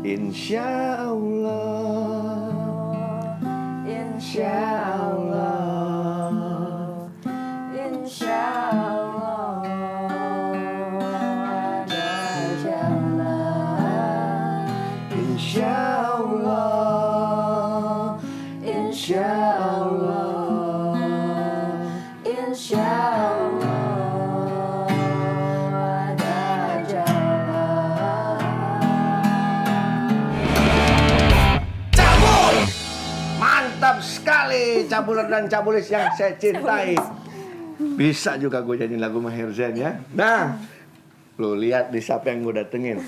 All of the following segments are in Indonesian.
Insya Allah, insya Allah, insya Allah ada jalan. insya Allah, insya Allah, Insya Allah ada jalan. Cabul! Mantap sekali cabulan dan cabulis yang saya cintai. Bisa juga gue jadi lagu Maher Zain ya. Nah, lo lihat di siapa yang gue datengin.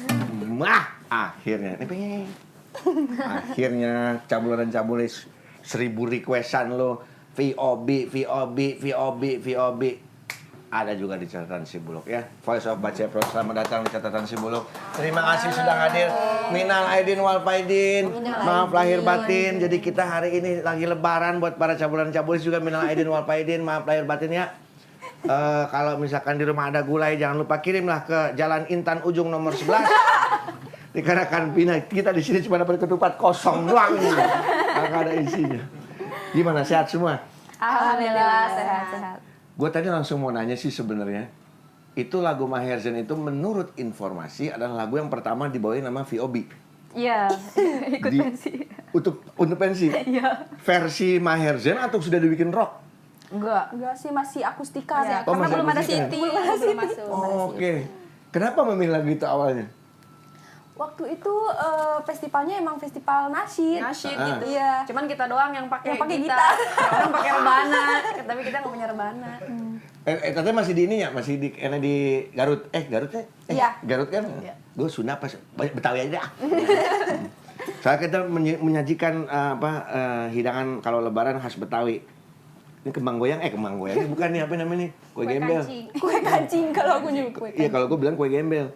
Akhirnya akhirnya cabulan dan cabulis 1000 requestan lo. VOB ada juga di catatan Sibulok ya. Voice of Baca Pro, selamat datang di catatan Sibulok. Terima kasih sudah hadir. Minal aidin wal faidin. Maaf lahir batin. Jadi kita hari ini lagi lebaran buat para cabulan cabulis juga minal aidin wal faidin. Maaf lahir batin ya. Kalau misalkan di rumah ada gulai jangan lupa kirimlah ke Jalan Intan Ujung nomor 11. Dikarenakan pindah kita di sini cuma dapat ketupat kosong doang. Enggak ada isinya. Gimana, sehat semua? Alhamdulillah sehat-sehat. Gue tadi langsung mau nanya sih sebenarnya. Itu lagu Maher Zain itu menurut informasi adalah lagu yang pertama dibawain nama VOB. Iya, ikut pensi. Untuk pensi? Iya. Versi Maher Zain atau sudah dibikin rock? Enggak sih, masih akustika Oh, ya. Karena masih belum ada akustika. Siti, belum masuk. Oke. Kenapa memilih lagu itu awalnya? Waktu itu festivalnya emang festival nasyid. Nasyid Ah. gitu. Iya. Cuman kita doang yang pakai gitar. Orang pakai rebana, tapi kita nggak punya rebana. Katanya masih di ini ya, masih di Garut. Garut ya? Iya. Garut kan? Iya. Gue Sunda pas Betawi aja. Soalnya kita menyajikan hidangan kalau lebaran khas Betawi. Ini kembang goyang ini bukan nih apa namanya nih? Kue gembel. Kue kancing kalau aku nyebut kue Iya, kalau gue bilang kue gembel.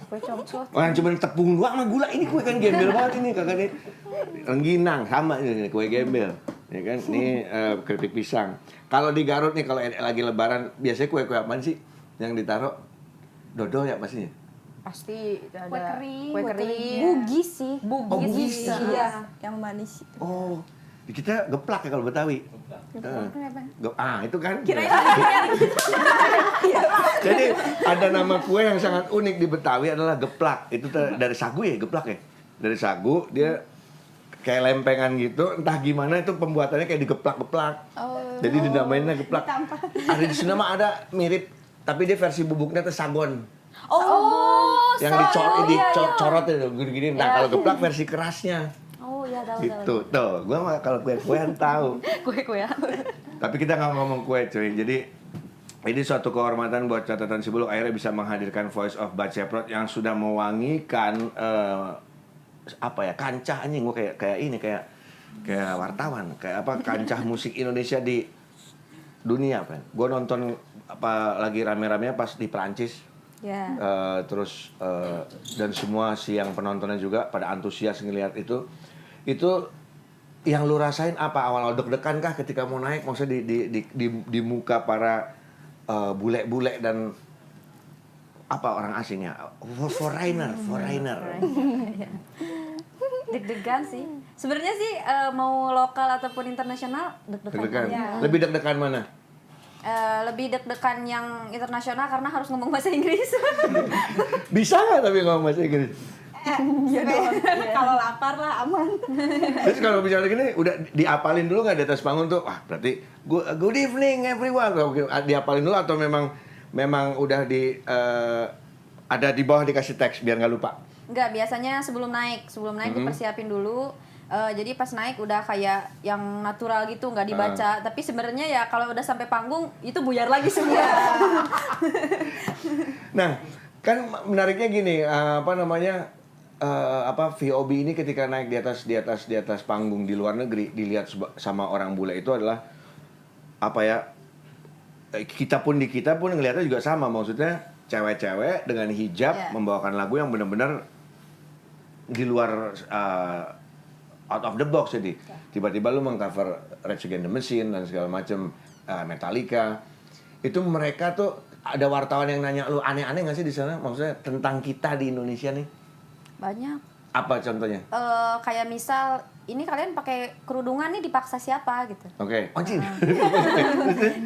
Kue comcot. Orang cuma tepung doang sama gula, ini kue kan gembel banget ini kakak nih. Rengginang sama ini kue gembel. Ya kan, ini keripik pisang. Kalau di Garut nih kalau lagi lebaran biasanya kue-kue apaan sih yang ditaruh? Dodol ya pastinya. Pasti ada Kue kering. kue kering. Bugis sih. Bugis. Iya, yang manis. Oh, kita geplak ya kalau Betawi. Itu kan. Jadi ada nama kue yang sangat unik di Betawi adalah geplak. Itu dari sagu ya, geplak ya. Dari sagu dia kayak lempengan gitu, entah gimana itu pembuatannya kayak digeplak-geplak. Jadi dinamainnya geplak. Ada di Sunda mah ada mirip, tapi dia versi bubuknya tuh sagon. Yang dicorot itu gini-gini. Nah, kalau geplak versi kerasnya. Oh iya, tahu. Gitu. Tuh, gua mah kalau kue-kuean tahu. Kue-kue. Tapi kita nggak ngomong kue cuy. Jadi ini suatu kehormatan buat catatan Sibulok akhirnya bisa menghadirkan Voice of Baceprot yang sudah mewangikan kancah anjing gue kayak wartawan, kayak apa kancah musik Indonesia di dunia kan. Gue nonton lagi rame-ramenya pas di Perancis. Ya. Terus dan semua yang penontonnya juga pada antusias ngelihat itu yang lu rasain apa? Awal-awal deg-degan kah ketika mau naik? Maksudnya di muka para bule-bule dan apa orang asingnya? Foreigner. Deg-degan sih. Sebenarnya sih mau lokal ataupun internasional deg-degan. Deg-degan. Ya. Lebih deg-degan mana? Lebih deg-degan yang internasional karena harus ngomong bahasa Inggris. Bisa nggak tapi ngomong bahasa Inggris? Iya dong. Kalau lapar lah aman. Terus kalau bicara gini udah diapalin dulu nggak di atas panggung tuh? Wah berarti good evening everyone. Diapalin dulu atau memang udah ada di bawah dikasih teks biar nggak lupa? Enggak, biasanya sebelum naik dipersiapin dulu. Jadi pas naik udah kayak yang natural gitu, nggak dibaca. Tapi sebenarnya ya kalau udah sampai panggung itu buyar lagi semua. Nah, kan menariknya gini, VOB ini ketika naik di atas panggung di luar negeri dilihat sama orang bule itu adalah kita pun ngelihatnya juga sama, maksudnya cewek-cewek dengan hijab membawakan lagu yang benar-benar di luar out of the box. Jadi tiba-tiba lu mengcover Rage Against the Machine dan segala macam, Metallica. Itu mereka tuh ada wartawan yang nanya lu aneh-aneh nggak sih di sana, maksudnya tentang kita di Indonesia nih? Banyak. Apa contohnya? Kayak misal ini kalian pakai kerudungan nih dipaksa siapa gitu. Oke. Anjing.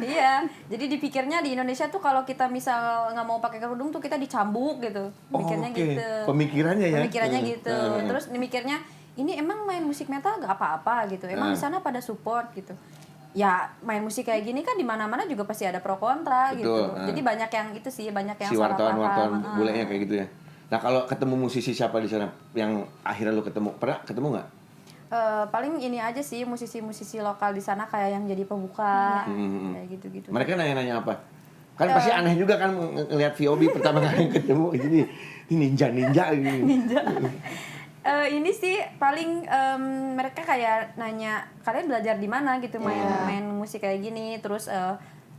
Iya, jadi dipikirnya di Indonesia tuh kalau kita misal nggak mau pakai kerudung tuh kita dicambuk gitu. Mikirnya oke. gitu. Pemikirannya ya. Pemikirannya gitu. Terus mikirnya ini emang main musik metal gak apa-apa gitu. Emang di sana pada support gitu. Ya main musik kayak gini kan di mana-mana juga pasti ada pro kontra Betul, gitu. Jadi banyak yang itu sih, banyak yang Si salah wartawan-wartawan paham. bulenya kayak gitu ya. Nah kalau ketemu musisi siapa di sana yang akhirnya lu ketemu, pernah ketemu nggak? Paling ini aja sih musisi-musisi lokal di sana kayak yang jadi pembuka kayak gitu-gitu. Mereka nanya-nanya apa? Kan pasti aneh juga kan ngelihat VOB pertama kali ketemu jadi ini ninja gini. Ini sih paling mereka kayak nanya kalian belajar di mana gitu main musik kayak gini terus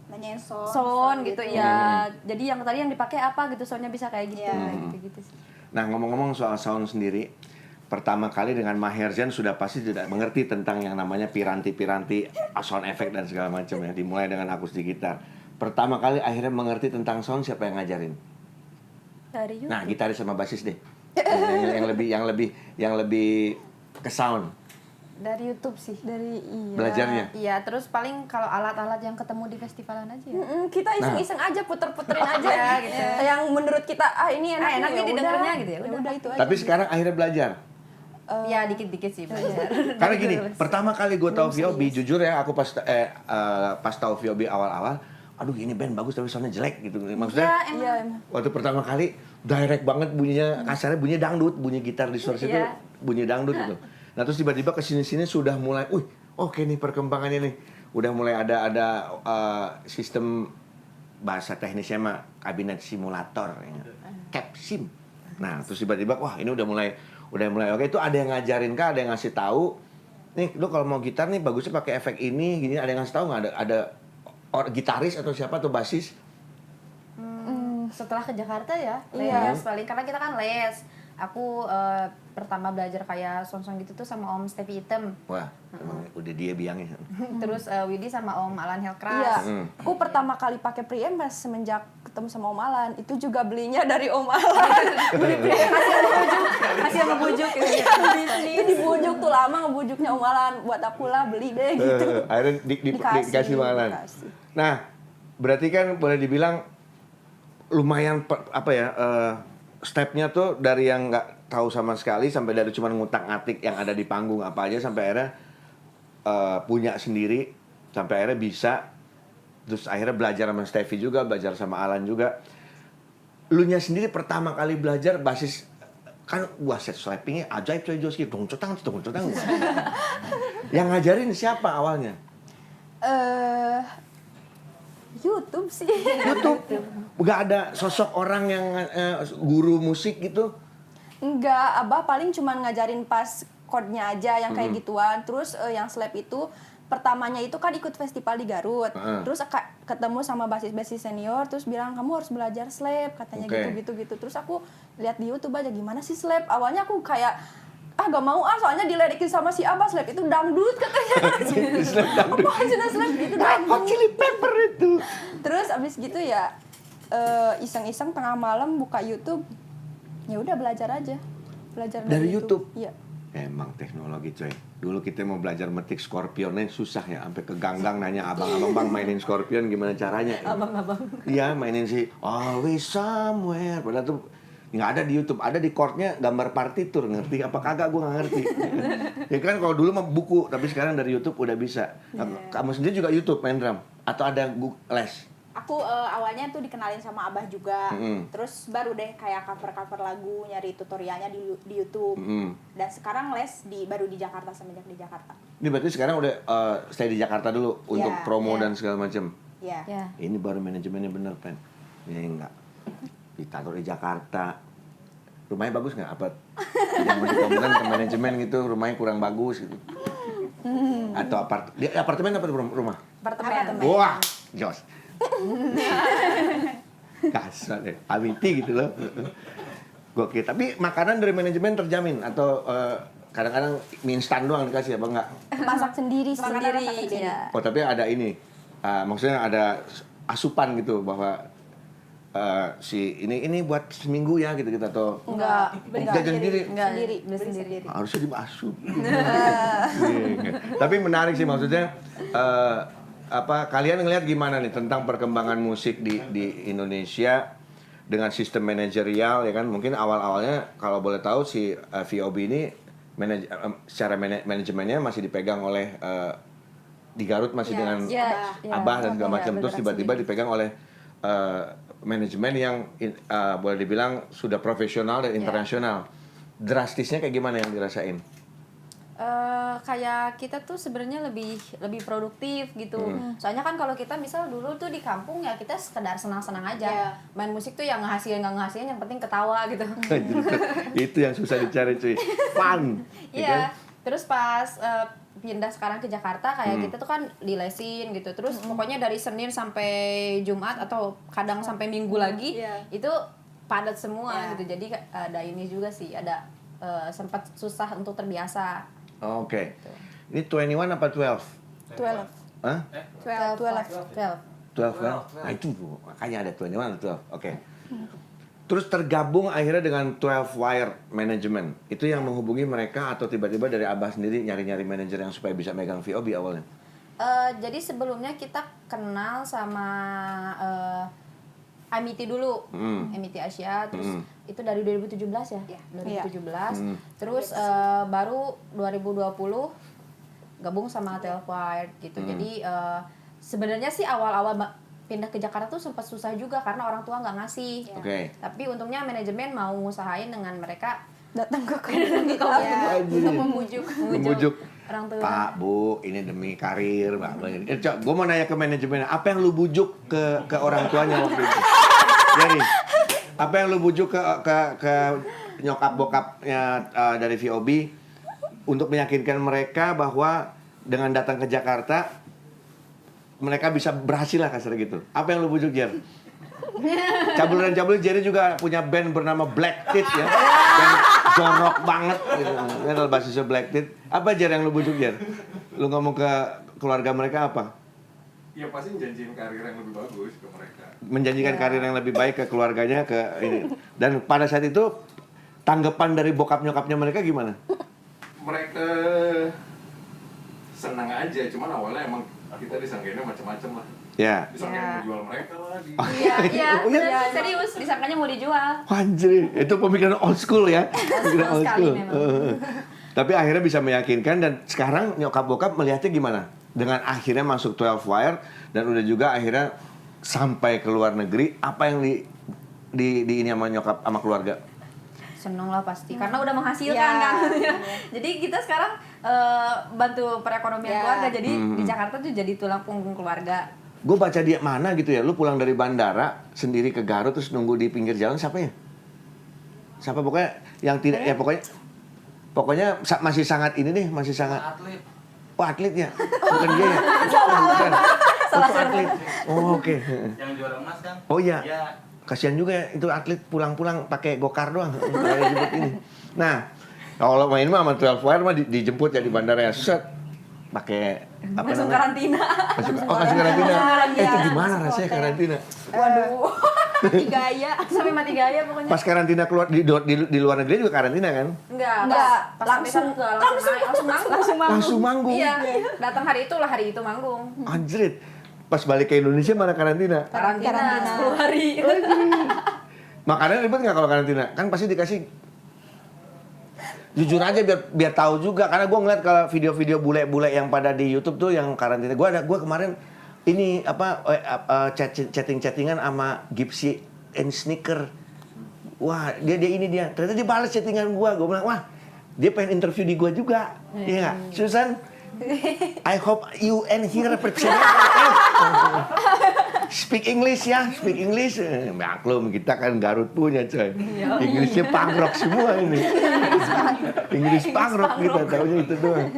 nanyain sound gitu ya. Jadi yang tadi yang dipakai apa gitu soundnya bisa kayak gitu gitu sih. Nah ngomong-ngomong soal sound sendiri, pertama kali dengan Maherjan sudah pasti tidak mengerti tentang yang namanya piranti-piranti, sound effect dan segala macam ya. Dimulai dengan akustik gitar. Pertama kali akhirnya mengerti tentang sound siapa yang ngajarin? Dari YouTube. Nah gitaris sama basis deh. yang lebih ke sound. Dari YouTube sih. dari Belajarnya. Iya, terus paling kalau alat-alat yang ketemu di festivalan aja ya. kita iseng-iseng aja puter-puterin aja Ya, gitu. yang menurut kita ini enak, enak nih ya didengarnya udah. gitu ya, Ya udah. udah itu aja. Tapi sekarang akhirnya belajar. Ya dikit-dikit sih belajar. Karena gini, pertama kali gue tahu VOB, jujur ya, aku pas tahu VOB awal-awal, aduh ini band bagus tapi soundnya jelek gitu. Maksudnya Iya, emang. waktu pertama kali direct banget bunyinya, kasarnya bunyi dangdut, bunyi gitar distorsi itu Iya. bunyi dangdut gitu. Nah terus tiba-tiba kesini-sini sudah mulai, oke nih perkembangannya nih, udah mulai ada sistem bahasa teknisnya mah kabinet simulator, ya. Capsim. Nah terus tiba-tiba wah ini udah mulai oke, itu ada yang ngajarin kah, ada yang ngasih tahu nih lu kalau mau gitar nih bagusnya pakai efek ini gini, ada yang ngasih tahu nggak, ada gitaris atau siapa atau basis? Setelah ke Jakarta ya, Iya. les paling karena kita kan les. Aku pertama belajar kayak song-song gitu tuh sama Om Stevie Item. Wah emang udah dia biangnya. Terus Widi sama Om Alan Iya, Helkras. aku pertama kali pakai preamp pas semenjak ketemu sama Om Alan. Itu juga belinya dari Om Alan. Beli preamp. Masih yang ngebujuk gitu. Itu dibujuk tuh lama ngebujuknya Om Alan. Buat aku lah beli deh gitu. Akhirnya dikasih malan. dikasih. Nah, berarti kan boleh dibilang lumayan stepnya tuh dari yang nggak tahu sama sekali sampai dari cuma ngutak-ngatik yang ada di panggung apa aja sampai akhirnya punya sendiri sampai akhirnya bisa, terus akhirnya belajar sama Stevie juga, belajar sama Alan juga. Lunya sendiri pertama kali belajar basis kan wah set slappingnya ajaib coy Joski dong cotang. Yang ngajarin siapa awalnya? YouTube sih. YouTube. Nggak ada sosok orang yang guru musik gitu. Enggak, Abah paling cuman ngajarin pas chordnya aja yang kayak gituan. Terus yang slap itu pertamanya itu kan ikut festival di Garut. Terus ketemu sama basis-basis senior terus bilang kamu harus belajar slap katanya Oke. gitu. Terus aku lihat di YouTube aja gimana sih slap. Awalnya aku kayak gak mau soalnya diledekin sama si Abah slap itu dangdut katanya. Apaan sih slap itu dangdut. Hot Chili Pepper itu. Terus abis gitu ya iseng-iseng tengah malam buka YouTube. Ya udah belajar aja. Belajar Dari YouTube? Iya. Emang teknologi coy. Dulu kita mau belajar metik scorpionnya susah ya, sampai ke ganggang nanya abang-abang bang mainin scorpion gimana caranya. Abang-abang. Iya mainin si Always Somewhere. Padahal tuh nggak ada di YouTube, ada di chordnya gambar partitur, ngerti apa kagak gue nggak ngerti. Ya kan kalau dulu mah buku, tapi sekarang dari YouTube udah bisa. Nah, kamu sendiri juga YouTube main drum atau ada les? Aku awalnya tuh dikenalin sama Abah juga, terus baru deh kayak cover lagu, nyari tutorialnya di YouTube, dan sekarang les baru di Jakarta semenjak di Jakarta. Ini berarti sekarang udah stay di Jakarta dulu untuk Ya, promo ya. dan segala macam. Ya. Ya. Ini baru manajemennya bener Pen. Ini enggak. Ditaruh di Jakarta. Rumahnya bagus nggak? Apa yang mau dikomen ke manajemen gitu, rumahnya kurang bagus gitu. Atau apartemen apa rumah? Apartemen. Wah, jos. Kasar deh, Amiti gitu loh. Gokil. Tapi makanan dari manajemen terjamin atau kadang-kadang mie instan doang dikasih apa enggak? Masak sendiri sih. Sendiri. Masak sendiri. Ya. Oh tapi ada ini, maksudnya ada asupan gitu bahwa si ini buat seminggu ya gitu gitu atau Enggak, jajan sendiri? Enggak, Sendiri. beli sendiri. Harusnya dimasuk. Tapi menarik sih maksudnya kalian ngelihat gimana nih tentang perkembangan musik di Indonesia dengan sistem manajerial ya kan? Mungkin awal-awalnya kalau boleh tahu si VOB ini secara manajemennya masih dipegang oleh di Garut masih dengan Abah dan segala macam, terus tiba-tiba dipegang oleh manajemen yang boleh dibilang sudah profesional dan internasional. Drastisnya kayak gimana yang dirasain? Kayak kita tuh sebenarnya lebih produktif gitu. Soalnya kan kalau kita misal dulu tuh di kampung ya kita sekedar senang-senang aja. Main musik tuh yang nggak ngehasilin yang penting ketawa gitu. Itu yang susah dicari cuy. Fun. Iya. Terus pas pindah sekarang ke Jakarta kayak kita tuh kan dilesin gitu. Terus pokoknya dari Senin sampai Jumat atau kadang sampai Minggu lagi itu padat semua gitu. Jadi ada ini juga sih, ada sempat susah untuk terbiasa. Oke. Ini 21 apa 12? 12. Hah? 12. 12 kan? Nah itu makanya ada 21 atau 12. Oke. Terus tergabung akhirnya dengan 12 Wire Management. Itu yang menghubungi mereka atau tiba-tiba dari Abah sendiri nyari-nyari manajer yang supaya bisa megang VOB awalnya? Jadi sebelumnya kita kenal sama MIT dulu, MIT Asia, terus itu dari 2017 ya, 2017. Terus baru 2020 gabung sama 12 Wire gitu. Jadi sebenarnya sih awal-awal pindah ke Jakarta tuh sempat susah juga karena orang tua nggak ngasih. Tapi untungnya manajemen mau ngusahain dengan mereka Datang ke untuk membujuk orang tua. Pak, Bu, ini demi karir, Mbak. Gue mau nanya ke manajemen, apa yang lu bujuk ke orang tuanya waktu itu? Jadi, apa yang lu bujuk ke nyokap bokapnya dari VOB untuk meyakinkan mereka bahwa dengan datang ke Jakarta mereka bisa berhasil lah kasar gitu. Apa yang lu bujuk, Jer? Cabul dan Cabul, Jerry juga punya band bernama Black Teeth ya. Band jorok banget gitu. Ini adalah basisnya Black Teeth. Apa Jer yang lu bujuk, Jer? Lu ngomong ke keluarga mereka apa? Ya pasti janjiin karir yang lebih bagus ke mereka. Menjanjikan karir yang lebih baik ke keluarganya, ke ini. Dan pada saat itu tanggapan dari bokap nyokapnya mereka gimana? Mereka senang aja, cuman awalnya emang kita disangkainnya macam-macam lah. Ya. Disangkain mau jual mereka lah. Iya, serius disangkanya mau dijual. Anjir, itu pemikiran old school ya. Pemikiran old sekali school. memang. Tapi akhirnya bisa meyakinkan dan sekarang nyokap bokap melihatnya gimana? Dengan akhirnya masuk 12 Wire dan udah juga akhirnya sampai ke luar negeri, apa yang di ini sama nyokap sama keluarga? Seneng lah pasti karena udah menghasilkan kan. Jadi kita sekarang bantu perekonomian keluarga, jadi di Jakarta tuh jadi tulang punggung keluarga. Gue baca dia mana gitu ya, lu pulang dari bandara sendiri ke Garut terus nunggu di pinggir jalan siapa ya? Siapa pokoknya yang tidak ya pokoknya masih sangat ini nih, masih sangat Atlet. Oh atlet ya? Bukan dia ya? Oh, bukan. Salah Itu atlet. Oh oke. Yang juara emas kan? Oh iya. Iya. Kasihan juga ya itu atlet pulang-pulang pakai gokar doang. Kayak jemput ini. Nah, kalau main mah sama 12 Wire mah dijemput ya di bandara ya. Set. Pakai apa Langsung namanya? karantina. Kasih karantina. Karantina. Itu gimana rasanya karantina? Waduh. Mati gaya. Sampai mati gaya pokoknya. Pas karantina keluar di luar negeri juga karantina kan? Enggak. Pas Langsung langsung manggung. Langsung manggung. Iya. Datang hari itu manggung. Anjrit. Pas balik ke Indonesia mana karantina? Karantina 10 hari. Makanan ribet nggak kalau karantina? Kan pasti dikasih. Jujur aja biar tahu juga karena gue ngeliat kalau video-video bule-bule yang pada di YouTube tuh yang karantina. Gue kemarin ini chatting-chattingan sama Gipsy and Sneaker. Wah, dia ini dia. Ternyata dia balas chattingan gue. Gue bilang, "Wah, dia pengen interview di gue juga." Iya, Susan. I hope you and here represent. Speak English ya, speak English. Maklum kita kan Garut punya coy. Inggrisnya punk rock semua ini. Inggris punk rock kita taunya itu doang.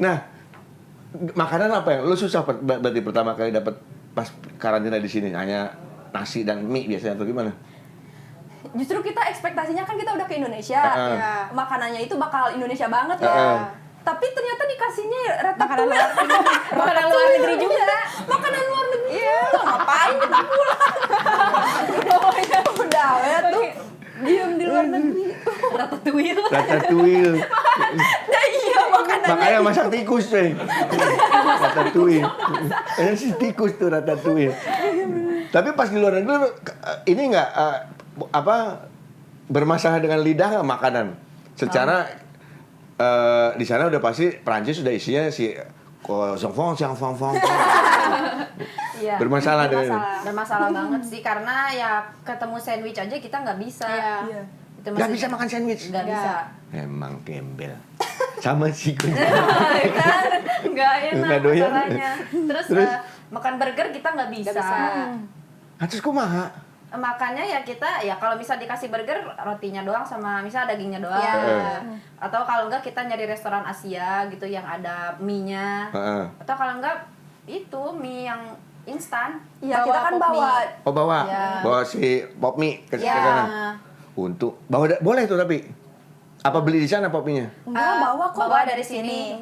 Nah, makanan apa ya? Lu susah berarti pertama kali dapat pas karantina di sini hanya nasi dan mie biasanya atau gimana? Justru kita ekspektasinya kan kita udah ke Indonesia, makanannya itu bakal Indonesia banget ya. Tapi ternyata dikasihnya ratatouille. Makanan luar negeri juga. Makanan luar negeri. Iya. Ngapain kita pulang? ya tuh diem di luar negeri. Ratatouille. Ratatouille. Nah iya makanan. Makanya masak tikus, coy. Ratatouille. Ini si tikus tuh ratatouille. Tapi pas di luar negeri ini nggak bermasalah dengan lidah nggak makanan? Secara di sana udah pasti Prancis sudah isinya si Iya. bermasalah dengan ini. Bermasalah banget sih karena ya ketemu sandwich aja kita nggak bisa. Iya. Itu Nggak masih- bisa makan sandwich. Nggak bisa. Emang gembel. Sama sih gue. Kan nggak enak Nggak doyan. masalahnya. Terus, Terus? makan burger kita nggak bisa. Terus kumaha? Makanya ya kita ya kalau misal dikasih burger rotinya doang sama misal dagingnya doang. Iya. Atau kalau enggak kita nyari restoran Asia gitu yang ada mie-nya. Heeh. Atau kalau enggak itu mie yang instan. Iya kita kan pop bawa. mie. Oh bawa, Iya. bawa si pop mie ke Iya. sana. Untuk bawa boleh tuh tapi apa beli di sana pop mie-nya? Enggak bawa kok. Bawa dari sini.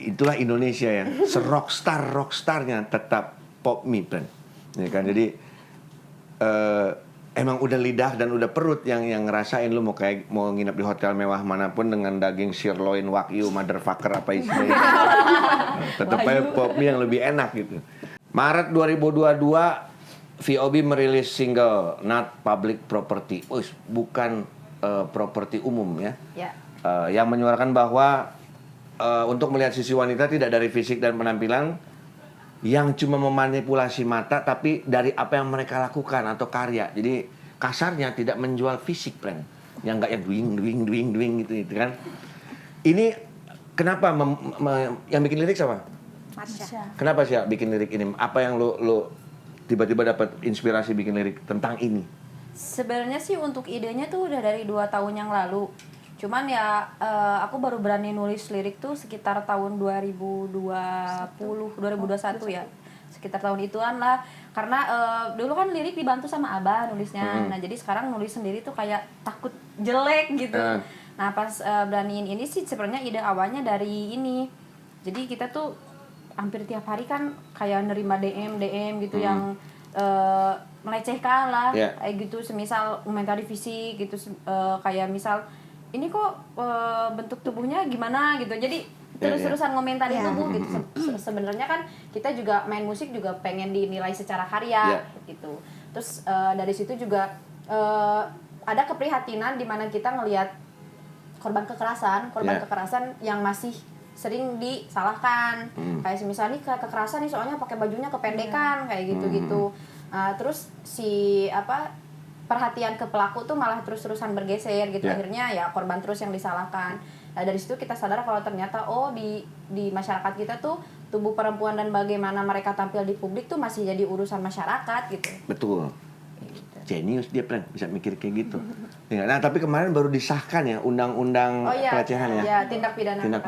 Itulah Indonesia ya, rockstarnya tetap pop mie kan, ya kan. Jadi emang udah lidah dan udah perut yang ngerasain lu mau nginep di hotel mewah manapun dengan daging sirloin wagyu motherfucker apa istilahnya. Tetap aja pop mie yang lebih enak gitu. Maret 2022 VOB merilis single Not Public Property. Bukan properti umum ya. Ya. Yang menyuarakan bahwa untuk melihat sisi wanita tidak dari fisik dan penampilan yang cuma memanipulasi mata, tapi dari apa yang mereka lakukan atau karya. Jadi kasarnya tidak menjual fisik, friend. Yang nggak yang duing gitu kan. Ini kenapa yang bikin lirik siapa? Marsha. Kenapa sih ya bikin lirik ini? Apa yang lo tiba-tiba dapat inspirasi bikin lirik tentang ini? Sebenarnya sih untuk idenya tuh udah dari 2 tahun yang lalu. Cuman ya aku baru berani nulis lirik tuh sekitar tahun 2021 ya. Sekitar tahun ituan lah. Karena dulu kan lirik dibantu sama Abah nulisnya. Nah, jadi sekarang nulis sendiri tuh kayak takut jelek gitu. Nah, pas beraniin ini sih sebenarnya ide awalnya dari ini. Jadi kita tuh hampir tiap hari kan kayak nerima DM gitu yang melecehkan lah. Yeah. Kayak gitu semisal komentari fisik gitu kayak misal ini kok bentuk tubuhnya gimana gitu. Jadi terus-terusan ngomentarin tubuh gitu. Sebenarnya kan kita juga main musik juga pengen dinilai secara karya gitu. Terus dari situ juga ada keprihatinan di mana kita ngelihat korban kekerasan yang masih sering disalahkan. Kayak semisal nih kekerasan nih soalnya pakai bajunya kependekan kayak gitu-gitu. Terus si perhatian ke pelaku tuh malah terus-terusan bergeser gitu. Akhirnya ya korban terus yang disalahkan. Nah, dari situ kita sadar kalau ternyata di masyarakat kita tuh tubuh perempuan dan bagaimana mereka tampil di publik tuh masih jadi urusan masyarakat gitu. Betul. Genius dia, Pren, bisa mikir kayak gitu. Nah, tapi kemarin baru disahkan ya undang-undang pelecehan ya. Iya, tindak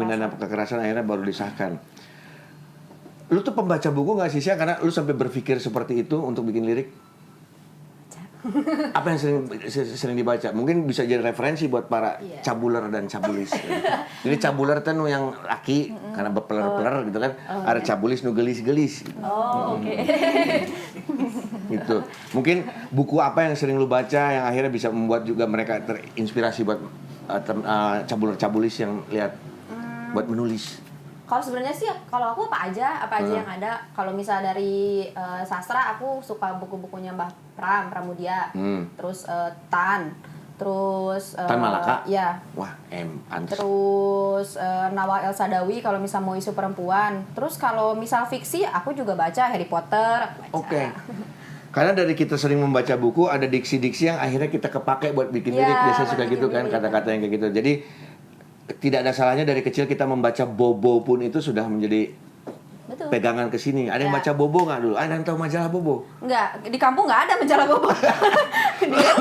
pidana kekerasan akhirnya baru disahkan. Lu tuh pembaca buku nggak sih, Sia? Karena lu sampai berpikir seperti itu untuk bikin lirik. Apa yang sering dibaca? Mungkin bisa jadi referensi buat para cabuler dan cabulis. Jadi cabuler kan yang laki karena bepeler-peler gitu kan. Ada cabulis nu gelis-gelis. Oh, oke. Gitu. Mungkin buku apa yang sering lu baca yang akhirnya bisa membuat juga mereka terinspirasi buat cabuler-cabulis yang lihat buat menulis. Kalau sebenarnya sih kalau aku apa aja yang ada. Kalau misal dari sastra aku suka buku-bukunya Mbah Pramudia. Terus Tan. Terus Tan Malaka? Ya. Wah, pantes. Terus Nawal El Sadawi kalau misal mau isu perempuan. Terus kalau misal fiksi aku juga baca Harry Potter. Oke. Karena dari kita sering membaca buku ada diksi-diksi yang akhirnya kita kepake buat bikin lirik. Biasanya suka gitu kan kata-kata yang kayak gitu. Jadi tidak ada salahnya dari kecil kita membaca Bobo pun itu sudah menjadi pegangan ke sini. Ada yang baca Bobo nggak dulu? Ada yang tahu majalah Bobo? Enggak, di kampung nggak ada majalah Bobo.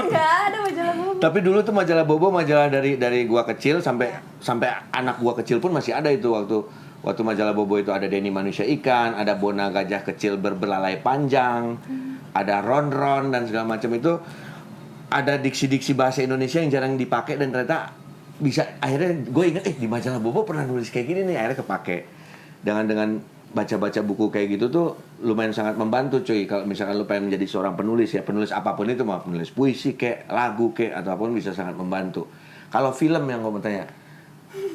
Nggak ada majalah Bobo. Tapi dulu tuh majalah Bobo majalah dari gua kecil sampai anak gua kecil pun masih ada itu waktu majalah Bobo itu ada Denny Manusia Ikan, ada Bona Gajah Kecil Berbelalai Panjang, ada Ron-Ron dan segala macam itu. Ada diksi-diksi bahasa Indonesia yang jarang dipakai dan ternyata bisa. Akhirnya gue ingat di majalah Bobo pernah nulis kayak gini nih, akhirnya kepake dengan baca-baca buku kayak gitu tuh lumayan sangat membantu cuy. Kalau misalkan lu pengen menjadi seorang penulis ya, penulis apapun itu, mau penulis puisi kayak lagu kayak ataupun bisa sangat membantu. Kalau film yang gue mau tanya,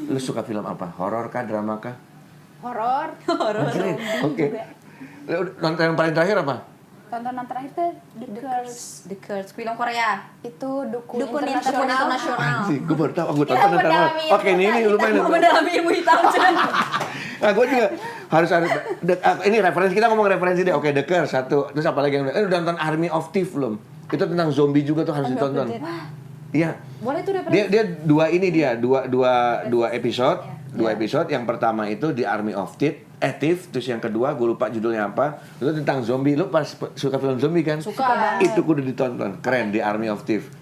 lu suka film apa? Horor kah, drama kah? Horor. Oke. Lu nonton yang paling terakhir apa? Tontonan terakhir tuh The Curse. The Curse, film Korea. Itu dukun Dukun internasional. Anjing, gue baru tahu, gue tonton ntar malam. Oke, ini lumayan. Mendalami ilmu hitam. Nah, gue juga harus ini referensi, kita ngomong referensi deh. Oke, The Curse satu. Terus apa lagi yang udah nonton Army of Thief belum? Itu tentang zombie juga tuh harus ditonton. Iya. Boleh tuh referensi. Dia dua episode. Dua episode. Yang pertama itu di Army of Thief. Terus yang kedua gue lupa judulnya apa. Itu tentang zombie. Lu pas suka film zombie kan? Suka. Itu kudu ditonton. Keren di Army of Thief.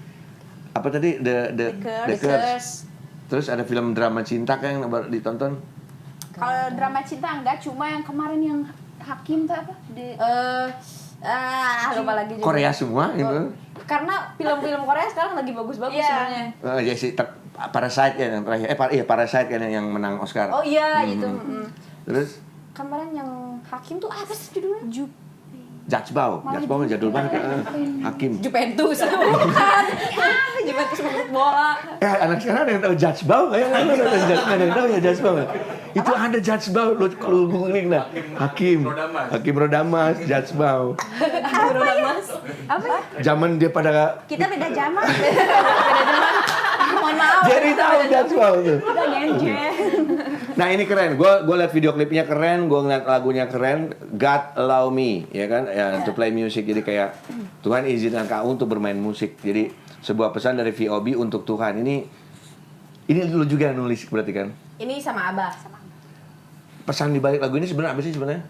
Apa tadi? The Curse. Terus ada film drama cinta kan yang baru ditonton? Kalau drama cinta enggak, cuma yang kemarin yang Hakim tuh apa? Lupa lagi juga. Korea semua gitu. Karena film-film Korea sekarang lagi bagus-bagus sebenarnya. Ya sih, Parasite ya yang terakhir. Parasite kan yang menang Oscar. Oh iya, itu. Terus Kemarin yang Hakim tuh apa sih judulnya? Judge Bao jadul banget kan. Hakim. Juventus. Bukan. Juventus menurut bola. Anak sekarang ada yang tahu Judge Bao? Ada yang tahu ya Judge Bao? Itu ada Judge Bao, lu googling dah. Hakim Rodamas, Judge Bao. Apa? Zaman dia pada Kita beda zaman. Mohon maaf. Jerry tahu Judge Bao tuh. Udah ngenjen. Nah ini keren, gue liat video klipnya keren, gue ngeliat lagunya keren. God Allow Me, ya kan, ya to play music. Jadi kayak Tuhan izinkan kau untuk bermain musik. Jadi sebuah pesan dari VOB untuk Tuhan. Ini lu juga yang nulis berarti kan? Ini sama Abah. Pesan di balik lagu ini sebenarnya apa sih sebenarnya?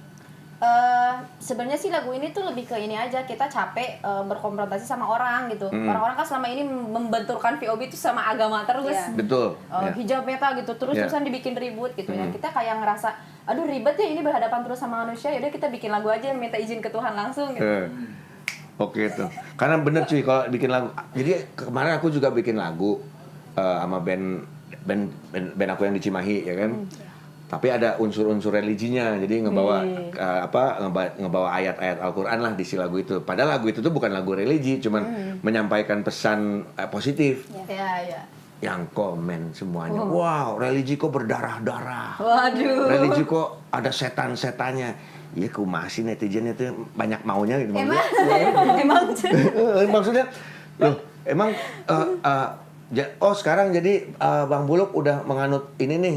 Sebenarnya sih lagu ini tuh lebih ke ini aja, kita capek berkonfrontasi sama orang gitu. Orang-orang kan selama ini membenturkan VOB itu sama agama terus. Betul. Ya. Hijab meta gitu, terus-terusan dibikin ribut gitu ya. Kita kayak ngerasa, aduh ribet ya ini berhadapan terus sama manusia, yaudah kita bikin lagu aja, minta izin ke Tuhan langsung gitu. Oke tuh. Karena bener cuy kalau bikin lagu. Jadi kemarin aku juga bikin lagu sama band aku yang di Cimahi ya kan. Tapi ada unsur-unsur religinya, jadi ngebawa ngebawa ayat-ayat Al-Qur'an lah di si lagu itu. Padahal lagu itu tuh bukan lagu religi, cuman menyampaikan pesan positif. Iya. Yang komen semuanya, wow, religi kok berdarah-darah. Waduh. Religi kok ada setan-setannya. Iya, kumasi netizen itu banyak maunya gitu. Emang Maksudnya, loh, emang sekarang jadi Bang Buluk udah menganut ini nih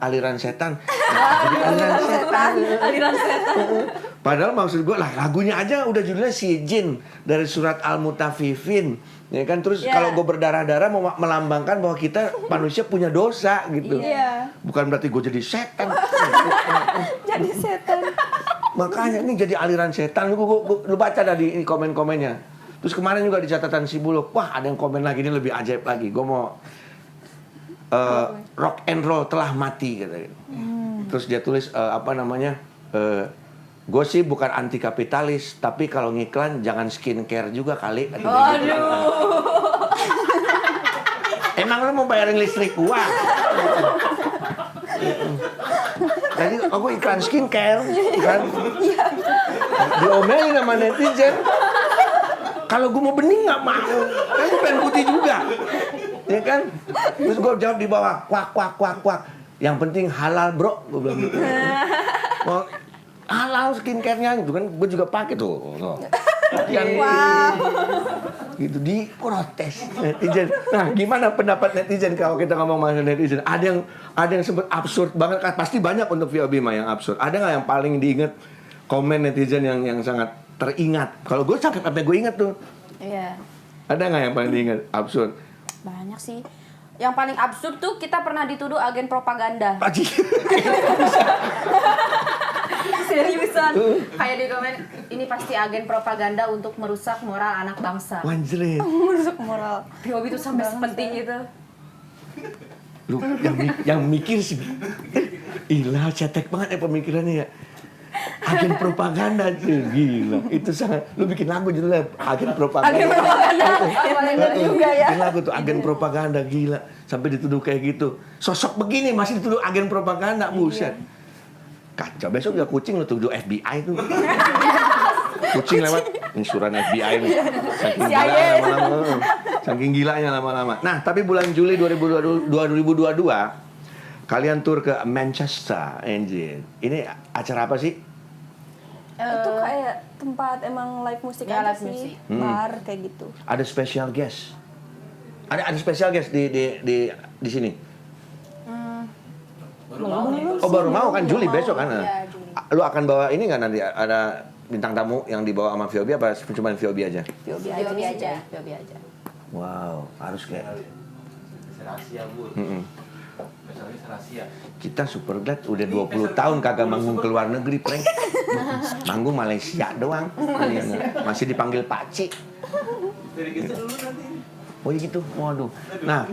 aliran setan. aliran setan. Padahal maksud gue lah lagunya aja udah judulnya Si Jin dari surat Al-Mutaffifin. Ya kan terus kalau gue berdarah-darah melambangkan bahwa kita manusia punya dosa gitu. Bukan berarti gue jadi setan. Jadi setan. Makanya ini jadi aliran setan. Lu baca dah di komen-komennya. Terus kemarin juga di catatan si Buluk, wah ada yang komen lagi, ini lebih ajaib lagi. Gue mau rock and roll telah mati katanya. Terus dia tulis gue sih bukan anti kapitalis, tapi kalau ngiklan jangan skincare juga kali. Emang lu mau bayarin listrik gua? Jadi aku iklan skincare, kan? Diomelin sama netizen. Kalau gue mau bening nggak mau, kan gue pengen putih juga, ya kan? Terus gue jawab di bawah, kuak. Yang penting halal bro, gue bilang gitu. Mau halal skincare-nya gitu kan, gue juga pakai tuh. Yang gitu diprotes netizen. Nah, gimana pendapat netizen kalau kita ngomong masalah netizen? Ada yang sempet absurd banget, pasti banyak untuk VOB mah yang absurd. Ada nggak yang paling diinget komen netizen yang sangat teringat? Kalau gue sampai gue inget tuh. Iya. Ada nggak yang paling diingat absurd? Banyak sih. Yang paling absurd tuh kita pernah dituduh agen propaganda. Paci. Seriusan. Kayak di komen, ini pasti agen propaganda untuk merusak moral anak bangsa. Wanjret. Merusak moral. VOB itu sampai sepenting itu. Lu yang mikir sih. Ilah, cetek banget ya pemikirannya ya. Agen propaganda tuh, gila. Itu sangat, lu bikin lagu judulnya agen propaganda. Agen propaganda. Bener juga ya. Bikin lagu tuh agen propaganda, gila. Sampai dituduh kayak gitu. Sosok begini masih dituduh agen propaganda, buset. Kacau. Besok juga kucing lu tuduh FBI tuh. Kucing lewat insuran FBI nih. Saking gilanya lama-lama. Saking gilanya lama-lama. Nah, tapi bulan Juli 2022 kalian tur ke Manchester, anjir. Ini acara apa sih? Itu kayak tempat emang live musik Ya, aja live sih, musik. bar kayak gitu. Ada special guest. Ada special guest di sini. Oh, baru mau kan Juli besok kan? Iya, Juli. Lu akan bawa ini nggak nanti ada bintang tamu yang dibawa sama VOB apa cuma VOB aja? POB Biobi aja. aja, Biobi aja. Wow, harus kayak Rahasia, Bu. Mm-mm. Masalahnya rahasia. Kita super glad udah 20 tahun kagak manggung ke luar negeri, prank. Manggung Malaysia doang. Masih dipanggil Pakcik. Dari gitu dulu nanti. Oh iya gitu, waduh. Nah,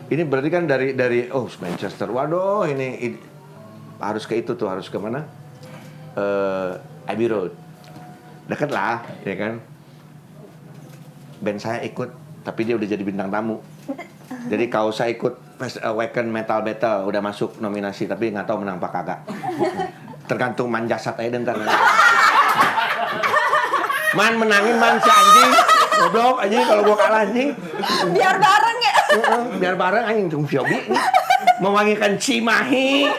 ini berarti kan dari Manchester. Waduh, ini harus ke itu tuh, harus ke mana? Abbey Road. Deket lah, ya kan? Band saya ikut, tapi dia udah jadi bintang tamu. Jadi Kausa ikut Awaken Metal Battle, udah masuk nominasi, tapi nggak tahu menang apa kagak. Tergantung Manjasat aja ntar. Man menangin man si anjing. Goblok anjing kalau gua kalah anjing. Biar bareng ya. Biar bareng anjing tunggu Fiobi nih. Mewangikan Cimahi.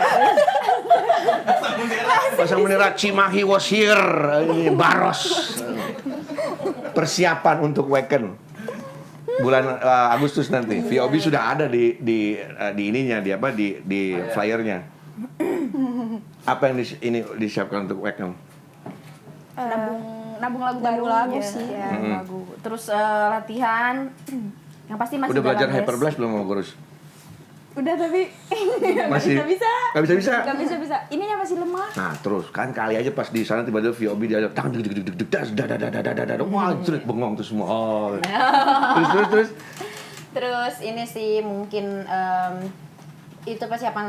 Pasang bendera Cimahi was here. Ini Baros. Persiapan untuk Waken. Bulan Agustus nanti. VOB sudah ada di ininya, di flyernya. Apa yang ini disiapkan untuk Waken? Nabung lagu Nabung baru lagu ya. sih. Ya, lagu. Terus latihan. Yang pasti masih Udah belajar dalam Hyperblast belum sama Gurus? Udah tapi Masih? bisa. Gak bisa-bisa? Gak bisa. Ininya masih lemah. Nah terus kan kali aja pas di sana tiba-tiba VOB diajak tangan wah terus bengong tuh semua. Oh. Terus Terus ini sih mungkin itu persiapan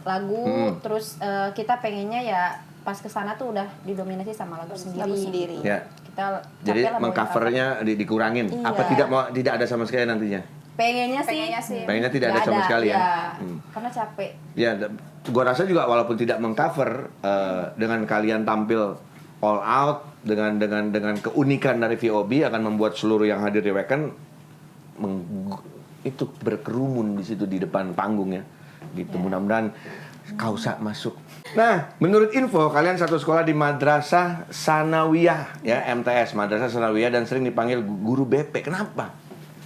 lagu. Terus kita pengennya ya pas kesana tuh udah didominasi sama lagu sendiri. Lagu sendiri. ya. Kita Jadi capek lah bawain mengcovernya dikurangin. Iya. Apa tidak ada sama sekali nantinya? Pengennya Pengennya sih. sih. Pengennya tidak ada Nggak sama sekali ya. ya. Hmm. Karena capek. Ya, gua rasa juga walaupun tidak mengcover dengan kalian tampil all out dengan keunikan dari VOB akan membuat seluruh yang hadir di Waken itu berkerumun di situ di depan panggung ya. Gitu. Mudah-mudahan Kausa masuk. Nah, menurut info kalian satu sekolah di Madrasah Sanawiyah ya, MTS, Madrasah Sanawiyah dan sering dipanggil guru BP. Kenapa?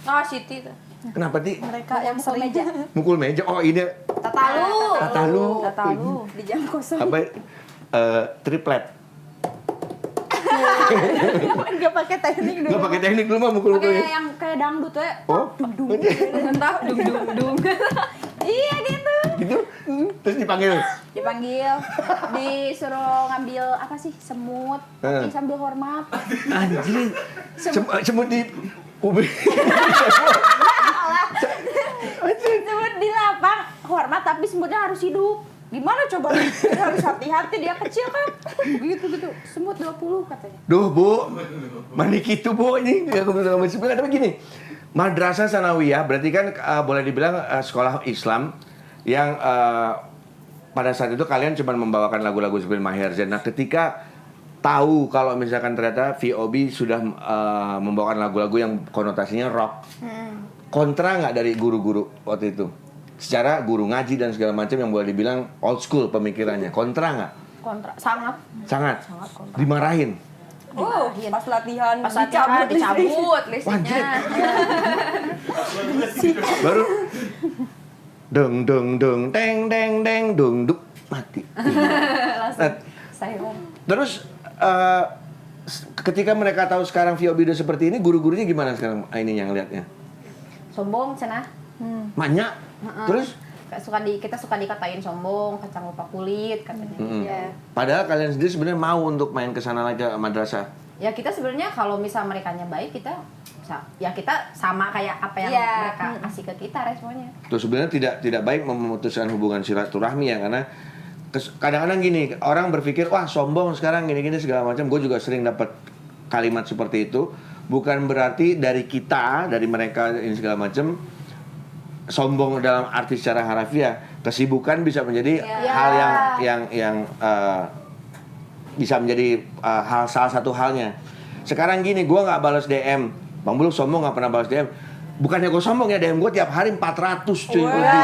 Ah, Siti tuh. Kenapa Ti? Mereka yang sering meja. Mukul meja. Oh, ini Tatalu. Tatalu. Di jam kosong. Apa? Triplet. Gak pakai teknik dulu. Nggak pakai teknik dulu mah mukul-mukulnya. Pakai yang kayak dangdut ya. Oh, Entah dung. Iya gitu. gitu. Terus dipanggil. Dipanggil, disuruh ngambil apa sih? Semut. Tapi sambil hormat. Anjing. Semut di ubin. Semut di lapang, hormat tapi semutnya harus hidup. Gimana coba? Dia harus hati-hati, dia kecil kan. Gitu. Semut 20 katanya. Duh, Bu. Mandi gitu, Bu. Ini aku belum ngomong sebenarnya. Tapi gini, Madrasah Sanawiyah berarti kan boleh dibilang sekolah Islam yang pada saat itu kalian cuma membawakan lagu-lagu seperti Maher Zain. Nah, ketika tahu kalau misalkan ternyata VOB sudah membawakan lagu-lagu yang konotasinya rock, kontra nggak dari guru-guru waktu itu? Secara guru ngaji dan segala macam yang boleh dibilang old school pemikirannya, kontra nggak? Kontra. Sangat. Sangat. Kontra. Dimarahin. Oh, pas latihan Pas latihan dicabut listriknya. Baru deng teng dung duk mati. Nah, Saya terus ketika mereka tahu sekarang VOB udah seperti ini, guru-gurunya gimana sekarang ininya ngelihatnya? sombong cenah. Banyak. Terus Kita suka dikatain sombong, kacang lupa kulit katanya. Iya. padahal kalian sendiri sebenarnya mau untuk main ke sana lagi ke madrasah. Ya kita sebenarnya kalau misal merekanya baik, kita sama kayak apa yang Iya. mereka kasih ke kita responnya. Terus sebenarnya tidak baik memutuskan hubungan silaturahmi ya, karena kadang-kadang gini, orang berpikir wah sombong sekarang gini-gini segala macam. Gue juga sering dapat kalimat seperti itu. Bukan berarti dari kita, dari mereka ini segala macam sombong dalam arti secara harafiah, kesibukan bisa menjadi hal yang bisa menjadi salah satu halnya. Sekarang gini, gue nggak balas DM, Bang Buluk sombong nggak pernah balas DM. Bukannya gue sombong ya, DM gue tiap hari 400 cuy lebih.